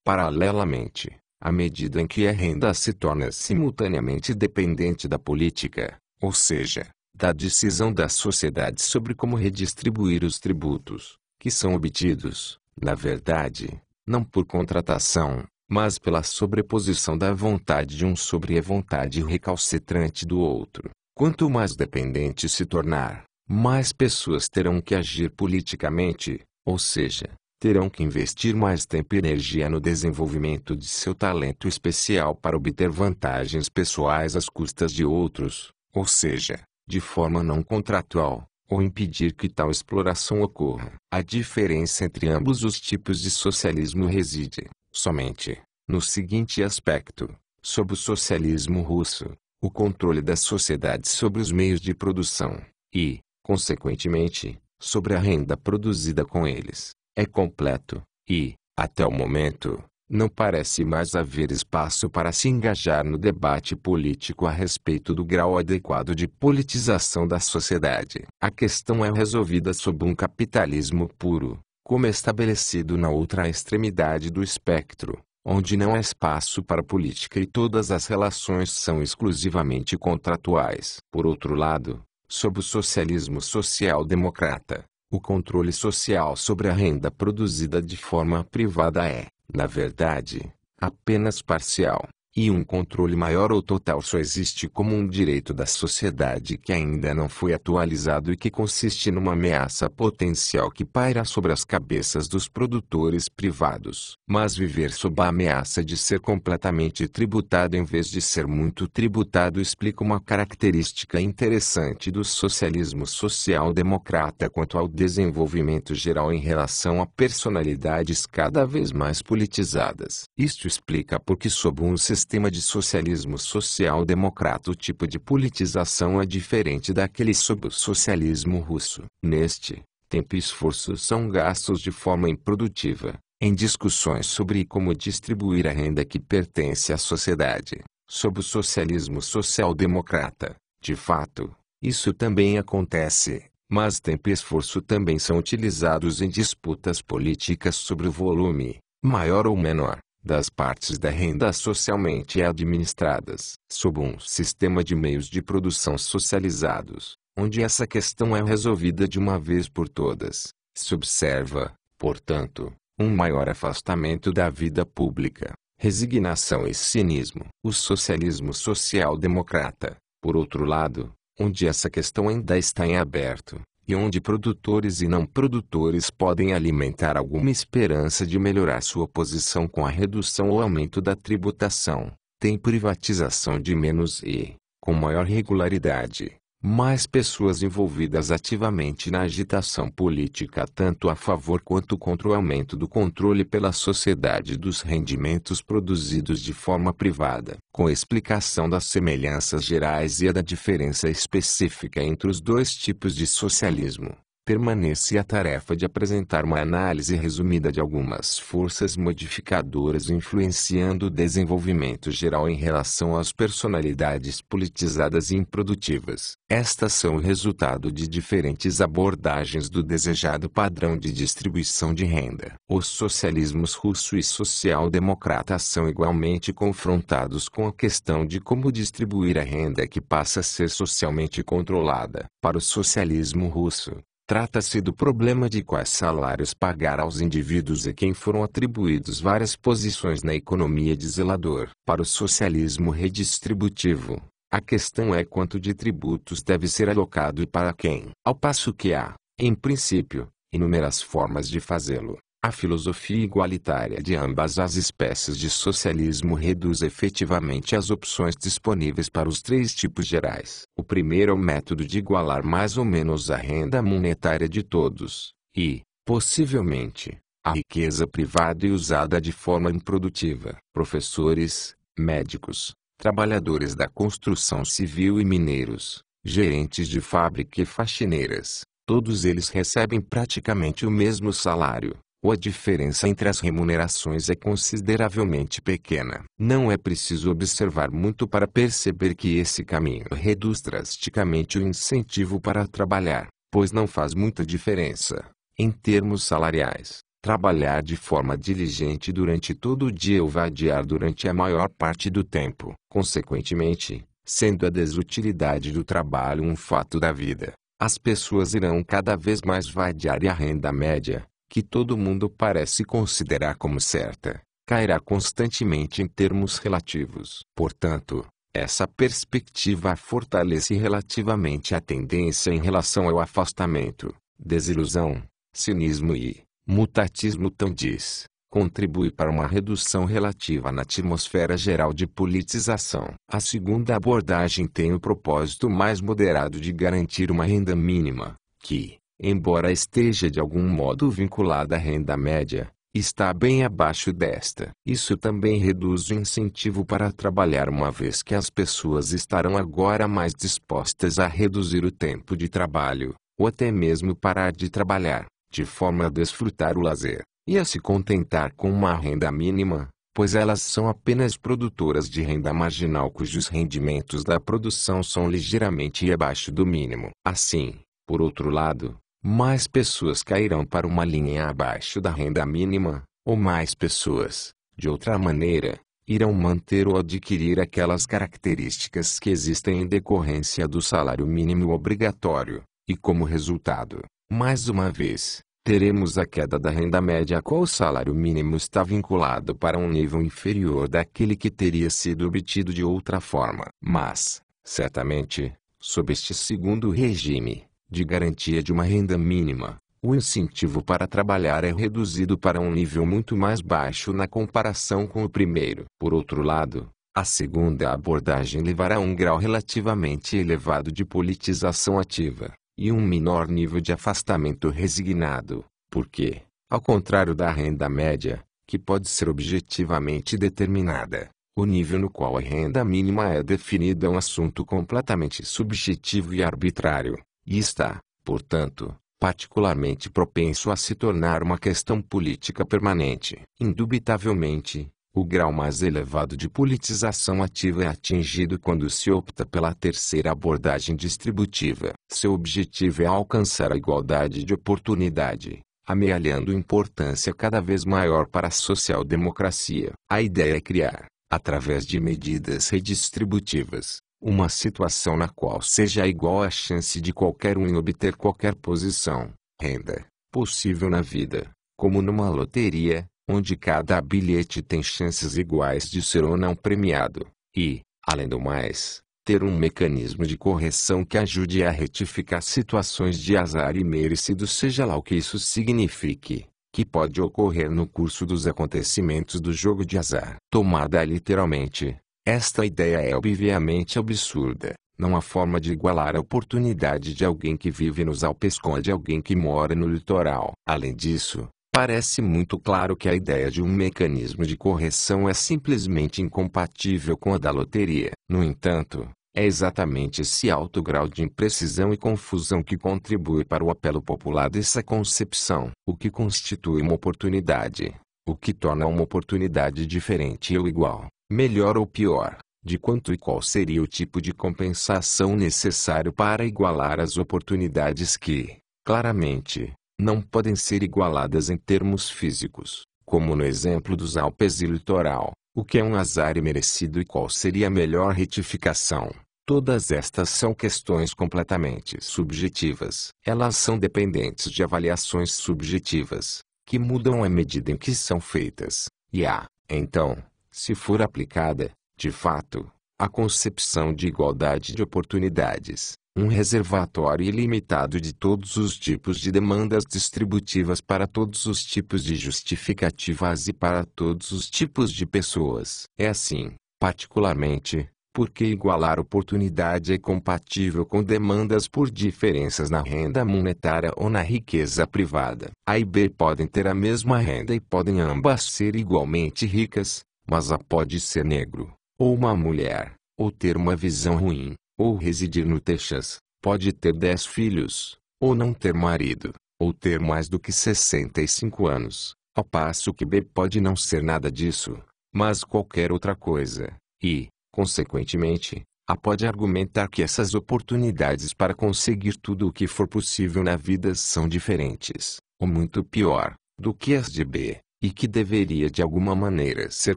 Paralelamente, à medida em que a renda se torna simultaneamente dependente da política, ou seja, da decisão da sociedade sobre como redistribuir os tributos, que são obtidos, na verdade, não por contratação, mas pela sobreposição da vontade de um sobre a vontade recalcitrante do outro. Quanto mais dependente se tornar, mais pessoas terão que agir politicamente, ou seja, terão que investir mais tempo e energia no desenvolvimento de seu talento especial para obter vantagens pessoais às custas de outros, ou seja, de forma não contratual, ou impedir que tal exploração ocorra. A diferença entre ambos os tipos de socialismo reside, somente, no seguinte aspecto: sob o socialismo russo, o controle da sociedade sobre os meios de produção, e, consequentemente, sobre a renda produzida com eles, é completo, e, até o momento, não parece mais haver espaço para se engajar no debate político a respeito do grau adequado de politização da sociedade. A questão é resolvida sob um capitalismo puro, como estabelecido na outra extremidade do espectro, onde não há espaço para política e todas as relações são exclusivamente contratuais. Por outro lado, sob o socialismo social-democrata, o controle social sobre a renda produzida de forma privada é, na verdade, apenas parcial, e um controle maior ou total só existe como um direito da sociedade que ainda não foi atualizado e que consiste numa ameaça potencial que paira sobre as cabeças dos produtores privados. Mas viver sob a ameaça de ser completamente tributado em vez de ser muito tributado explica uma característica interessante do socialismo social-democrata quanto ao desenvolvimento geral em relação a personalidades cada vez mais politizadas. Isto explica porque sob um sistema de socialismo social-democrata o tipo de politização é diferente daquele sob o socialismo russo. Neste, tempo e esforço são gastos de forma improdutiva, em discussões sobre como distribuir a renda que pertence à sociedade. Sob o socialismo social-democrata, de fato, isso também acontece, mas tempo e esforço também são utilizados em disputas políticas sobre o volume, maior ou menor, das partes da renda socialmente administradas. Sob um sistema de meios de produção socializados, onde essa questão é resolvida de uma vez por todas, se observa, portanto, um maior afastamento da vida pública, resignação e cinismo. O socialismo social-democrata, por outro lado, onde essa questão ainda está em aberto, e onde produtores e não produtores podem alimentar alguma esperança de melhorar sua posição com a redução ou aumento da tributação, tem privatização de menos e, com maior regularidade, mais pessoas envolvidas ativamente na agitação política tanto a favor quanto contra o aumento do controle pela sociedade dos rendimentos produzidos de forma privada. Com a explicação das semelhanças gerais e a da diferença específica entre os dois tipos de socialismo, permanece a tarefa de apresentar uma análise resumida de algumas forças modificadoras influenciando o desenvolvimento geral em relação às personalidades politizadas e improdutivas. Estas são o resultado de diferentes abordagens do desejado padrão de distribuição de renda. Os socialismos russo e social-democrata são igualmente confrontados com a questão de como distribuir a renda que passa a ser socialmente controlada. Para o socialismo russo, trata-se do problema de quais salários pagar aos indivíduos a quem foram atribuídos várias posições na economia de zelador. Para o socialismo redistributivo, a questão é quanto de tributos deve ser alocado e para quem. Ao passo que há, em princípio, inúmeras formas de fazê-lo, a filosofia igualitária de ambas as espécies de socialismo reduz efetivamente as opções disponíveis para os três tipos gerais. O primeiro é o método de igualar mais ou menos a renda monetária de todos, e, possivelmente, a riqueza privada e usada de forma improdutiva. Professores, médicos, trabalhadores da construção civil e mineiros, gerentes de fábrica e faxineiras, todos eles recebem praticamente o mesmo salário. Ou a diferença entre as remunerações é consideravelmente pequena. Não é preciso observar muito para perceber que esse caminho reduz drasticamente o incentivo para trabalhar, pois não faz muita diferença, em termos salariais, trabalhar de forma diligente durante todo o dia ou vadiar durante a maior parte do tempo. Consequentemente, sendo a desutilidade do trabalho um fato da vida, as pessoas irão cada vez mais vadiar e a renda média, que todo mundo parece considerar como certa, cairá constantemente em termos relativos. Portanto, essa perspectiva fortalece relativamente a tendência em relação ao afastamento, desilusão, cinismo e mutatismo diz, contribui para uma redução relativa na atmosfera geral de politização. A segunda abordagem tem o propósito mais moderado de garantir uma renda mínima, que, embora esteja de algum modo vinculada à renda média, está bem abaixo desta. Isso também reduz o incentivo para trabalhar uma vez que as pessoas estarão agora mais dispostas a reduzir o tempo de trabalho, ou até mesmo parar de trabalhar, de forma a desfrutar o lazer, e a se contentar com uma renda mínima, pois elas são apenas produtoras de renda marginal cujos rendimentos da produção são ligeiramente abaixo do mínimo. Assim, por outro lado, mais pessoas cairão para uma linha abaixo da renda mínima, ou mais pessoas, De outra maneira, irão manter ou adquirir aquelas características que existem em decorrência do salário mínimo obrigatório, e como resultado, mais uma vez, teremos a queda da renda média a qual o salário mínimo está vinculado para um nível inferior daquele que teria sido obtido de outra forma. Mas, certamente, sob este segundo regime, de garantia de uma renda mínima, o incentivo para trabalhar é reduzido para um nível muito mais baixo na comparação com o primeiro. Por outro lado, a segunda abordagem levará a um grau relativamente elevado de politização ativa, e um menor nível de afastamento resignado, porque, ao contrário da renda média, que pode ser objetivamente determinada, o nível no qual a renda mínima é definida é um assunto completamente subjetivo e arbitrário, e está, portanto, particularmente propenso a se tornar uma questão política permanente. Indubitavelmente, o grau mais elevado de politização ativa é atingido quando se opta pela terceira abordagem distributiva. Seu objetivo é alcançar a igualdade de oportunidade, amealhando importância cada vez maior para a social-democracia. A ideia é criar, através de medidas redistributivas, uma situação na qual seja igual a chance de qualquer um em obter qualquer posição, renda, possível na vida, como numa loteria, onde cada bilhete tem chances iguais de ser ou não premiado, e, além do mais, ter um mecanismo de correção que ajude a retificar situações de azar imerecido, seja lá o que isso signifique, que pode ocorrer no curso dos acontecimentos do jogo de azar. Tomada literalmente, esta ideia é obviamente absurda. Não há forma de igualar a oportunidade de alguém que vive nos Alpes com a de alguém que mora no litoral. Além disso, parece muito claro que a ideia de um mecanismo de correção é simplesmente incompatível com a da loteria. No entanto, é exatamente esse alto grau de imprecisão e confusão que contribui para o apelo popular dessa concepção. O que constitui uma oportunidade? O que torna uma oportunidade diferente ou igual, melhor ou pior, de quanto e qual seria o tipo de compensação necessário para igualar as oportunidades que, claramente, não podem ser igualadas em termos físicos, como no exemplo dos Alpes e litoral, o que é um azar imerecido e qual seria a melhor retificação. Todas estas são questões completamente subjetivas. Elas são dependentes de avaliações subjetivas, que mudam à medida em que são feitas, e há, então, se for aplicada, de fato, a concepção de igualdade de oportunidades, um reservatório ilimitado de todos os tipos de demandas distributivas para todos os tipos de justificativas e para todos os tipos de pessoas. É assim, particularmente, porque igualar oportunidade é compatível com demandas por diferenças na renda monetária ou na riqueza privada. A e B podem ter a mesma renda e podem ambas ser igualmente ricas, mas A pode ser negro, ou uma mulher, ou ter uma visão ruim, ou residir no Texas, pode ter 10 filhos, ou não ter marido, ou ter mais do que 65 anos, ao passo que B pode não ser nada disso, mas qualquer outra coisa, e, consequentemente, A pode argumentar que essas oportunidades para conseguir tudo o que for possível na vida são diferentes, ou muito pior, do que as de B, e que deveria de alguma maneira ser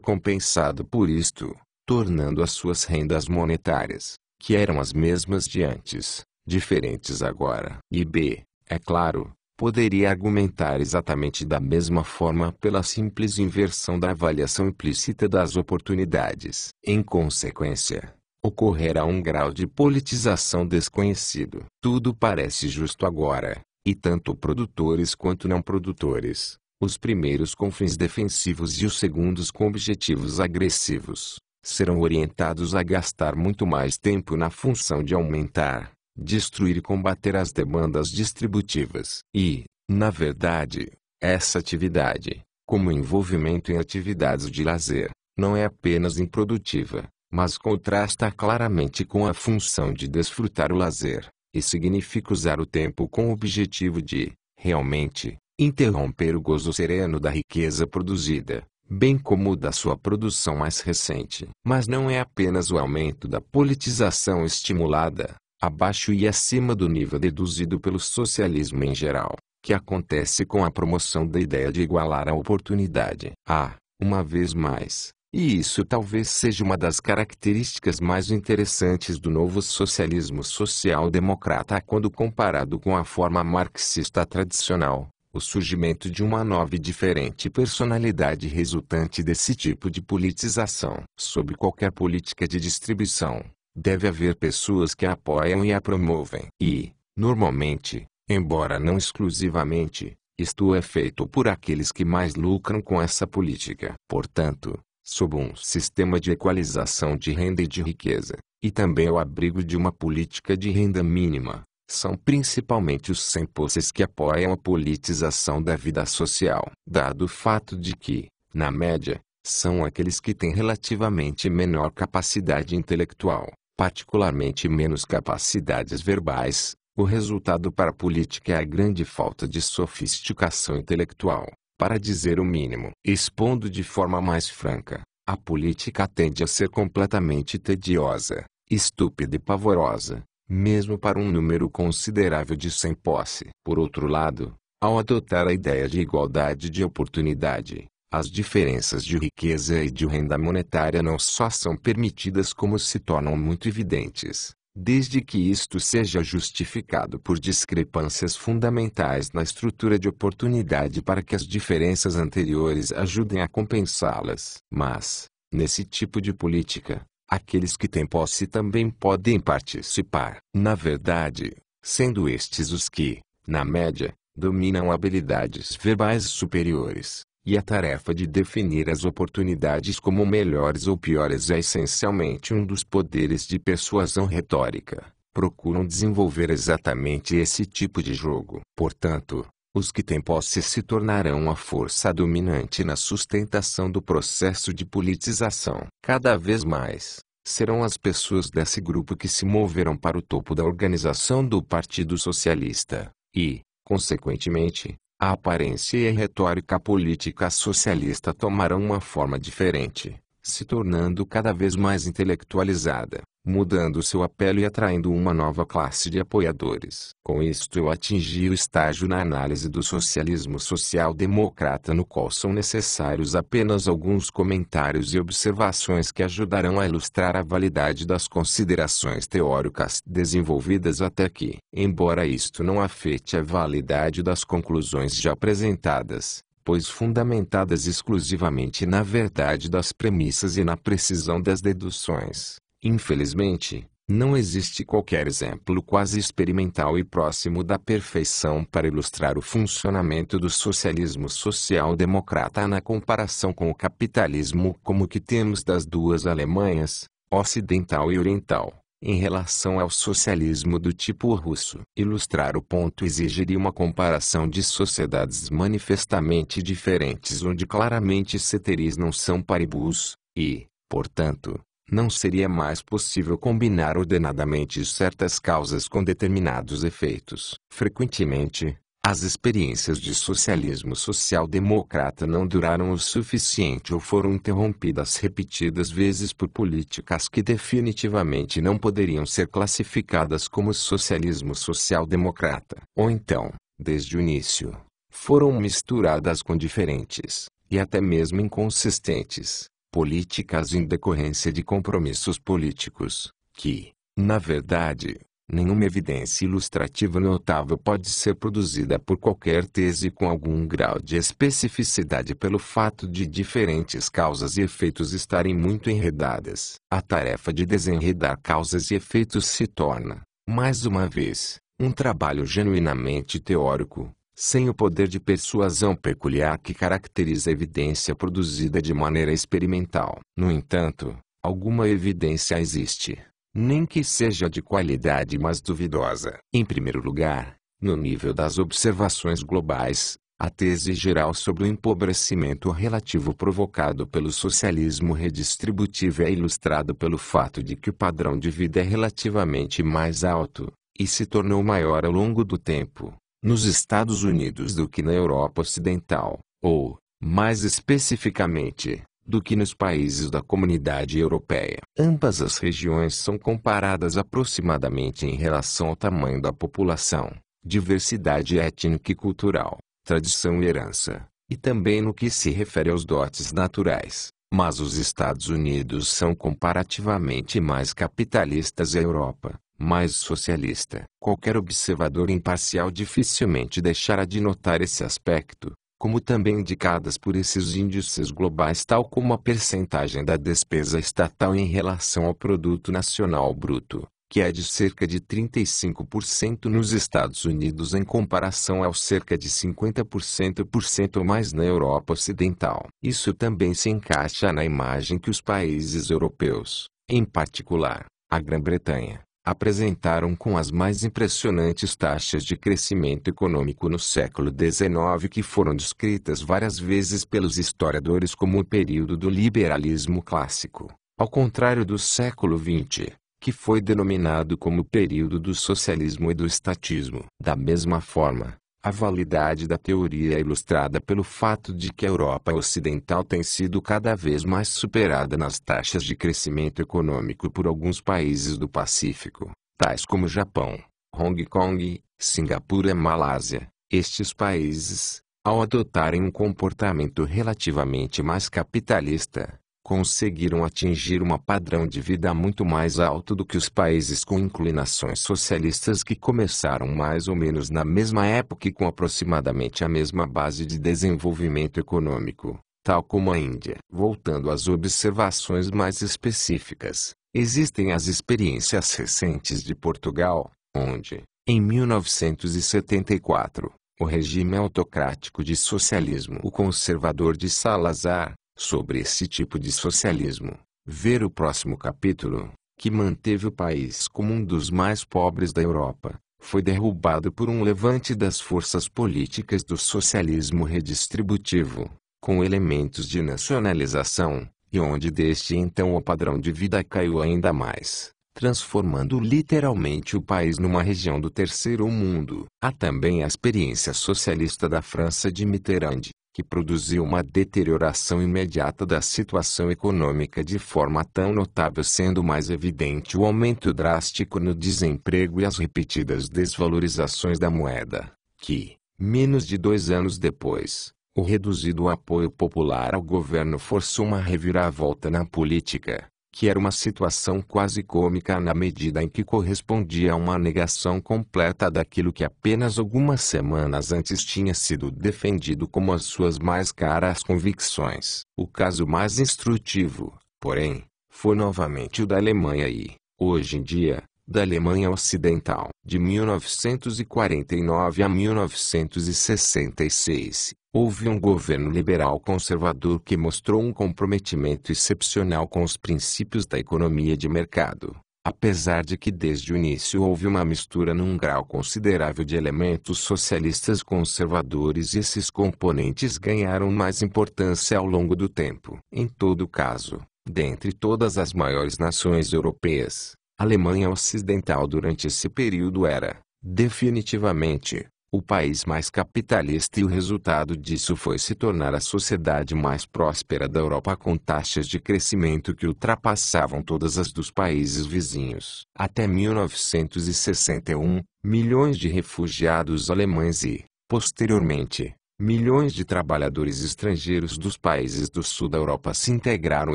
compensado por isto, tornando as suas rendas monetárias, que eram as mesmas de antes, diferentes agora. E B, é claro, poderia argumentar exatamente da mesma forma pela simples inversão da avaliação implícita das oportunidades. Em consequência, ocorrerá um grau de politização desconhecido. Tudo parece justo agora, e tanto produtores quanto não produtores, os primeiros com fins defensivos e os segundos com objetivos agressivos, serão orientados a gastar muito mais tempo na função de aumentar, destruir e combater as demandas distributivas. E, na verdade, essa atividade, como envolvimento em atividades de lazer, não é apenas improdutiva, mas contrasta claramente com a função de desfrutar o lazer, e significa usar o tempo com o objetivo de, realmente, interromper o gozo sereno da riqueza produzida, bem como o da sua produção mais recente. Mas não é apenas o aumento da politização estimulada, abaixo e acima do nível deduzido pelo socialismo em geral, que acontece com a promoção da ideia de igualar a oportunidade. Há, Uma vez mais, e isso talvez seja uma das características mais interessantes do novo socialismo social-democrata quando comparado com a forma marxista tradicional, o surgimento de uma nova e diferente personalidade resultante desse tipo de politização. Sob qualquer política de distribuição, deve haver pessoas que a apoiam e a promovem. E, normalmente, embora não exclusivamente, isto é feito por aqueles que mais lucram com essa política. Portanto, sob um sistema de equalização de renda e de riqueza, e também ao abrigo de uma política de renda mínima, são principalmente os sem-posses que apoiam a politização da vida social. Dado o fato de que, na média, são aqueles que têm relativamente menor capacidade intelectual, particularmente menos capacidades verbais, o resultado para a política é a grande falta de sofisticação intelectual, para dizer o mínimo. Expondo de forma mais franca, a política tende a ser completamente tediosa, estúpida e pavorosa, mesmo para um número considerável de sem posse. Por outro lado, ao adotar a ideia de igualdade de oportunidade, as diferenças de riqueza e de renda monetária não só são permitidas como se tornam muito evidentes, desde que isto seja justificado por discrepâncias fundamentais na estrutura de oportunidade para que as diferenças anteriores ajudem a compensá-las. Mas, nesse tipo de política, aqueles que têm posse também podem participar. Na verdade, sendo estes os que, na média, dominam habilidades verbais superiores, e a tarefa de definir as oportunidades como melhores ou piores é essencialmente um dos poderes de persuasão retórica, procuram desenvolver exatamente esse tipo de jogo. Portanto, os que têm posse se tornarão a força dominante na sustentação do processo de politização. Cada vez mais, serão as pessoas desse grupo que se moverão para o topo da organização do Partido Socialista, e, consequentemente, a aparência e a retórica política socialista tomarão uma forma diferente, se tornando cada vez mais intelectualizada, mudando seu apelo e atraindo uma nova classe de apoiadores. Com isto eu atingi o estágio na análise do socialismo social-democrata no qual são necessários apenas alguns comentários e observações que ajudarão a ilustrar a validade das considerações teóricas desenvolvidas até aqui. Embora isto não afete a validade das conclusões já apresentadas, pois fundamentadas exclusivamente na verdade das premissas e na precisão das deduções, infelizmente, não existe qualquer exemplo quase experimental e próximo da perfeição para ilustrar o funcionamento do socialismo social-democrata na comparação com o capitalismo como o que temos das duas Alemanhas, ocidental e oriental, em relação ao socialismo do tipo russo. Ilustrar o ponto exigiria uma comparação de sociedades manifestamente diferentes onde claramente ceteris não são paribus, e, portanto, não seria mais possível combinar ordenadamente certas causas com determinados efeitos. Frequentemente, as experiências de socialismo social-democrata não duraram o suficiente ou foram interrompidas repetidas vezes por políticas que definitivamente não poderiam ser classificadas como socialismo social-democrata. Ou então, desde o início, foram misturadas com diferentes, e até mesmo inconsistentes, políticas em decorrência de compromissos políticos, que, na verdade, nenhuma evidência ilustrativa notável pode ser produzida por qualquer tese com algum grau de especificidade pelo fato de diferentes causas e efeitos estarem muito enredadas. A tarefa de desenredar causas e efeitos se torna, mais uma vez, um trabalho genuinamente teórico, sem o poder de persuasão peculiar que caracteriza a evidência produzida de maneira experimental. No entanto, alguma evidência existe, nem que seja de qualidade mais duvidosa. Em primeiro lugar, no nível das observações globais, a tese geral sobre o empobrecimento relativo provocado pelo socialismo redistributivo é ilustrado pelo fato de que o padrão de vida é relativamente mais alto, e se tornou maior ao longo do tempo, nos Estados Unidos do que na Europa Ocidental, ou, mais especificamente, do que nos países da Comunidade Europeia. Ambas as regiões são comparadas aproximadamente em relação ao tamanho da população, diversidade étnica e cultural, tradição e herança, e também no que se refere aos dotes naturais. Mas os Estados Unidos são comparativamente mais capitalistas e a Europa, mais socialista. Qualquer observador imparcial dificilmente deixará de notar esse aspecto, como também indicadas por esses índices globais, tal como a percentagem da despesa estatal em relação ao produto nacional bruto, que é de cerca de 35% nos Estados Unidos em comparação aos cerca de 50% ou mais na Europa Ocidental. Isso também se encaixa na imagem que os países europeus, em particular, a Grã-Bretanha, apresentaram com as mais impressionantes taxas de crescimento econômico no século XIX, que foram descritas várias vezes pelos historiadores como o período do liberalismo clássico, ao contrário do século XX, que foi denominado como o período do socialismo e do estatismo. Da mesma forma, a validade da teoria é ilustrada pelo fato de que a Europa Ocidental tem sido cada vez mais superada nas taxas de crescimento econômico por alguns países do Pacífico, tais como Japão, Hong Kong, Singapura e Malásia. Estes países, ao adotarem um comportamento relativamente mais capitalista, conseguiram atingir um padrão de vida muito mais alto do que os países com inclinações socialistas, que começaram mais ou menos na mesma época e com aproximadamente a mesma base de desenvolvimento econômico, tal como a Índia. Voltando às observações mais específicas, existem as experiências recentes de Portugal, onde, em 1974, o regime autocrático de socialismo, o conservador de Salazar. Sobre esse tipo de socialismo, ver o próximo capítulo, que manteve o país como um dos mais pobres da Europa, foi derrubado por um levante das forças políticas do socialismo redistributivo, com elementos de nacionalização, e onde desde então o padrão de vida caiu ainda mais, transformando literalmente o país numa região do terceiro mundo. Há também a experiência socialista da França de Mitterrand, que produziu uma deterioração imediata da situação econômica de forma tão notável, sendo mais evidente o aumento drástico no desemprego e as repetidas desvalorizações da moeda, que, menos de 2 anos depois, o reduzido apoio popular ao governo forçou uma reviravolta na política, que era uma situação quase cômica na medida em que correspondia a uma negação completa daquilo que apenas algumas semanas antes tinha sido defendido como as suas mais caras convicções. O caso mais instrutivo, porém, foi novamente o da Alemanha e, hoje em dia, da Alemanha Ocidental. De 1949 a 1966, houve um governo liberal conservador que mostrou um comprometimento excepcional com os princípios da economia de mercado, apesar de que desde o início houve uma mistura num grau considerável de elementos socialistas conservadores, e esses componentes ganharam mais importância ao longo do tempo. Em todo caso, dentre todas as maiores nações europeias, a Alemanha Ocidental durante esse período era, definitivamente, o país mais capitalista, e o resultado disso foi se tornar a sociedade mais próspera da Europa, com taxas de crescimento que ultrapassavam todas as dos países vizinhos. Até 1961, milhões de refugiados alemães e, posteriormente, milhões de trabalhadores estrangeiros dos países do sul da Europa se integraram,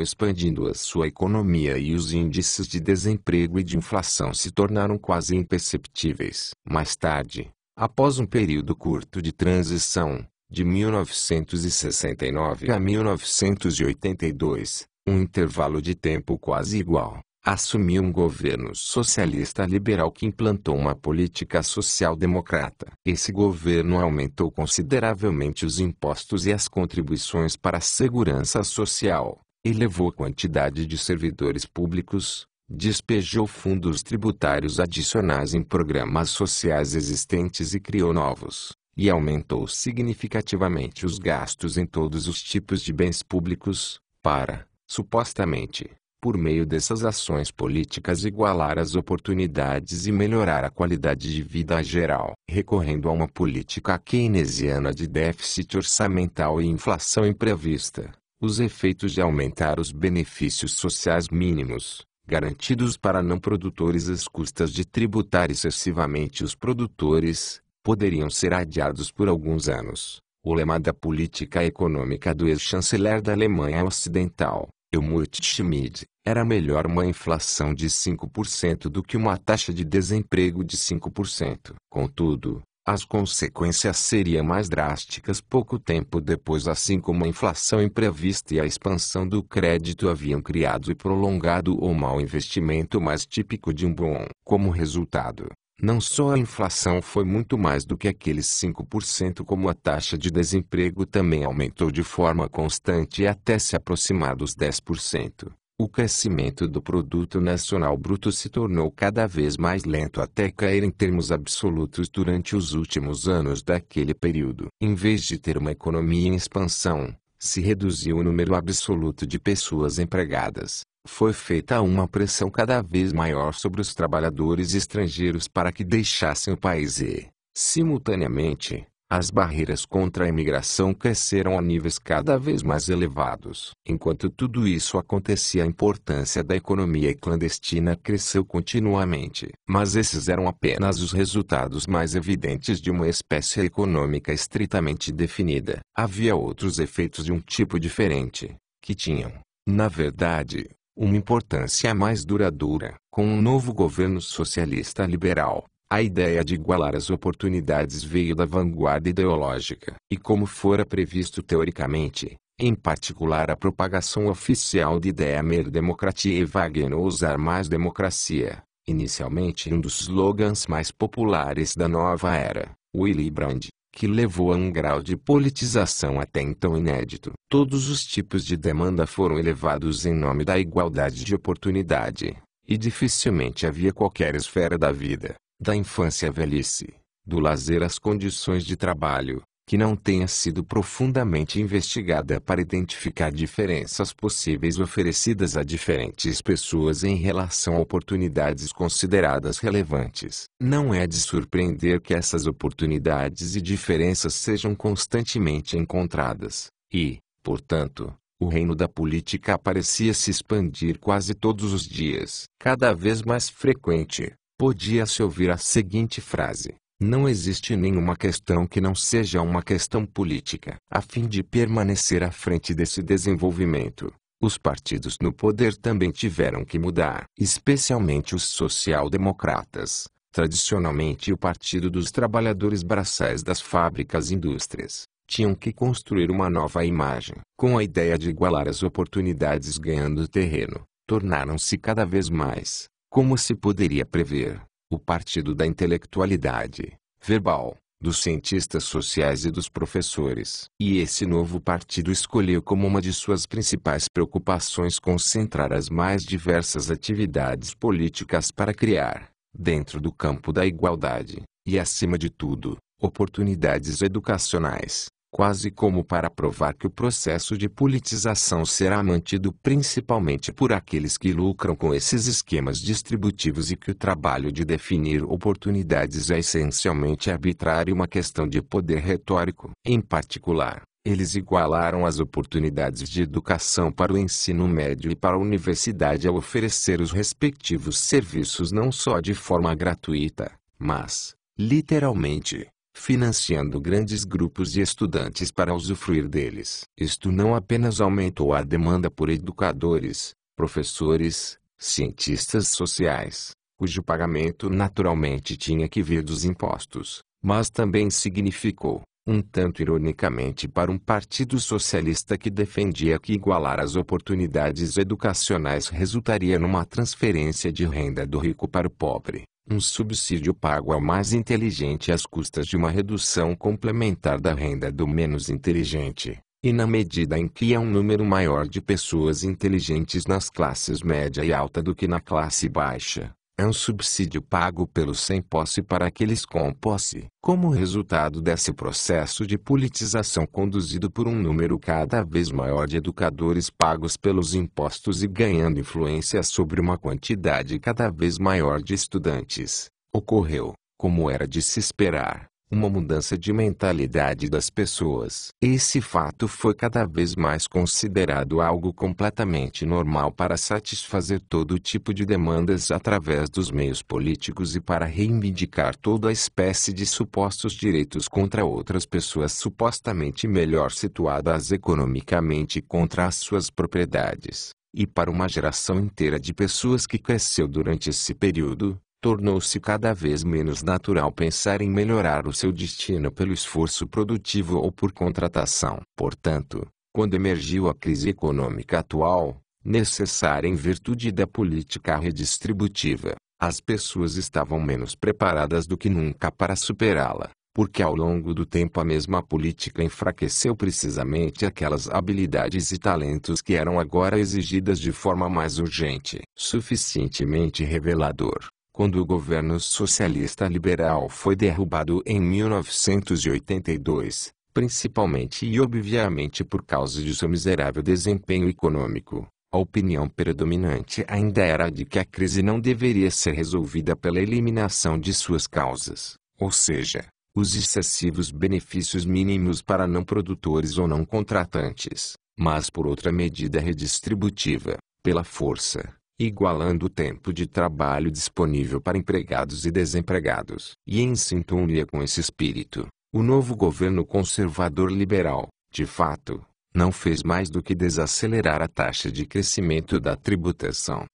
expandindo a sua economia, e os índices de desemprego e de inflação se tornaram quase imperceptíveis. Mais tarde, após um período curto de transição, de 1969 a 1982, um intervalo de tempo quase igual, assumiu um governo socialista liberal que implantou uma política social-democrata. Esse governo aumentou consideravelmente os impostos e as contribuições para a segurança social, elevou a quantidade de servidores públicos, despejou fundos tributários adicionais em programas sociais existentes e criou novos, e aumentou significativamente os gastos em todos os tipos de bens públicos, para, supostamente, por meio dessas ações políticas, igualar as oportunidades e melhorar a qualidade de vida geral. Recorrendo a uma política keynesiana de déficit orçamental e inflação imprevista, os efeitos de aumentar os benefícios sociais mínimos, garantidos para não produtores às custas de tributar excessivamente os produtores, poderiam ser adiados por alguns anos, O lema da política econômica do ex-chanceler da Alemanha Ocidental, Helmut Schmidt, era melhor uma inflação de 5% do que uma taxa de desemprego de 5%. Contudo, as consequências seriam mais drásticas pouco tempo depois, assim como a inflação imprevista e a expansão do crédito haviam criado e prolongado o mau investimento mais típico de um bom. Como resultado, não só a inflação foi muito mais do que aqueles 5%, como a taxa de desemprego também aumentou de forma constante até se aproximar dos 10%. O crescimento do Produto Nacional Bruto se tornou cada vez mais lento até cair em termos absolutos durante os últimos anos daquele período. Em vez de ter uma economia em expansão, se reduziu o número absoluto de pessoas empregadas. Foi feita uma pressão cada vez maior sobre os trabalhadores estrangeiros para que deixassem o país e, simultaneamente, as barreiras contra a imigração cresceram a níveis cada vez mais elevados. Enquanto tudo isso acontecia, a importância da economia clandestina cresceu continuamente. Mas esses eram apenas os resultados mais evidentes de uma espécie econômica estritamente definida. Havia outros efeitos de um tipo diferente, que tinham, na verdade, uma importância mais duradoura. Com um novo governo socialista liberal, a ideia de igualar as oportunidades veio da vanguarda ideológica. E como fora previsto teoricamente, em particular a propagação oficial de ideia mer democratia e Wagner usar mais democracia, inicialmente um dos slogans mais populares da nova era, Willy Brandt, que levou a um grau de politização até então inédito. Todos os tipos de demanda foram elevados em nome da igualdade de oportunidade, e dificilmente havia qualquer esfera da vida, da infância à velhice, do lazer às condições de trabalho, que não tenha sido profundamente investigada para identificar diferenças possíveis oferecidas a diferentes pessoas em relação a oportunidades consideradas relevantes. Não é de surpreender que essas oportunidades e diferenças sejam constantemente encontradas, e, portanto, o reino da política parecia se expandir quase todos os dias. Cada vez mais frequente, podia-se ouvir a seguinte frase: não existe nenhuma questão que não seja uma questão política. A fim de permanecer à frente desse desenvolvimento, os partidos no poder também tiveram que mudar. Especialmente os social-democratas, tradicionalmente o Partido dos Trabalhadores Braçais das Fábricas e Indústrias, tinham que construir uma nova imagem. Com a ideia de igualar as oportunidades ganhando terreno, tornaram-se cada vez mais, como se poderia prever, o partido da intelectualidade verbal, dos cientistas sociais e dos professores. E esse novo partido escolheu como uma de suas principais preocupações concentrar as mais diversas atividades políticas para criar, dentro do campo da igualdade, e acima de tudo, oportunidades educacionais, quase como para provar que o processo de politização será mantido principalmente por aqueles que lucram com esses esquemas distributivos e que o trabalho de definir oportunidades é essencialmente arbitrário, uma questão de poder retórico. Em particular, eles igualaram as oportunidades de educação para o ensino médio e para a universidade ao oferecer os respectivos serviços não só de forma gratuita, mas, literalmente, financiando grandes grupos de estudantes para usufruir deles. Isto não apenas aumentou a demanda por educadores, professores, cientistas sociais, cujo pagamento naturalmente tinha que vir dos impostos, mas também significou, um tanto ironicamente para um partido socialista que defendia que igualar as oportunidades educacionais resultaria numa transferência de renda do rico para o pobre, um subsídio pago ao mais inteligente às custas de uma redução complementar da renda do menos inteligente, e na medida em que há um número maior de pessoas inteligentes nas classes média e alta do que na classe baixa, é um subsídio pago pelos sem posse para aqueles com posse. Como resultado desse processo de politização conduzido por um número cada vez maior de educadores pagos pelos impostos e ganhando influência sobre uma quantidade cada vez maior de estudantes, ocorreu, como era de se esperar, uma mudança de mentalidade das pessoas. Esse fato foi cada vez mais considerado algo completamente normal para satisfazer todo tipo de demandas através dos meios políticos e para reivindicar toda espécie de supostos direitos contra outras pessoas supostamente melhor situadas economicamente contra as suas propriedades. E para uma geração inteira de pessoas que cresceu durante esse período, tornou-se cada vez menos natural pensar em melhorar o seu destino pelo esforço produtivo ou por contratação. Portanto, quando emergiu a crise econômica atual, necessária em virtude da política redistributiva, as pessoas estavam menos preparadas do que nunca para superá-la, porque ao longo do tempo a mesma política enfraqueceu precisamente aquelas habilidades e talentos que eram agora exigidas de forma mais urgente. Suficientemente revelador. Quando o governo socialista liberal foi derrubado em 1982, principalmente e obviamente por causa de seu miserável desempenho econômico, a opinião predominante ainda era de que a crise não deveria ser resolvida pela eliminação de suas causas, ou seja, os excessivos benefícios mínimos para não produtores ou não contratantes, mas por outra medida redistributiva, pela força, igualando o tempo de trabalho disponível para empregados e desempregados. E em sintonia com esse espírito, o novo governo conservador liberal, de fato, não fez mais do que desacelerar a taxa de crescimento da tributação,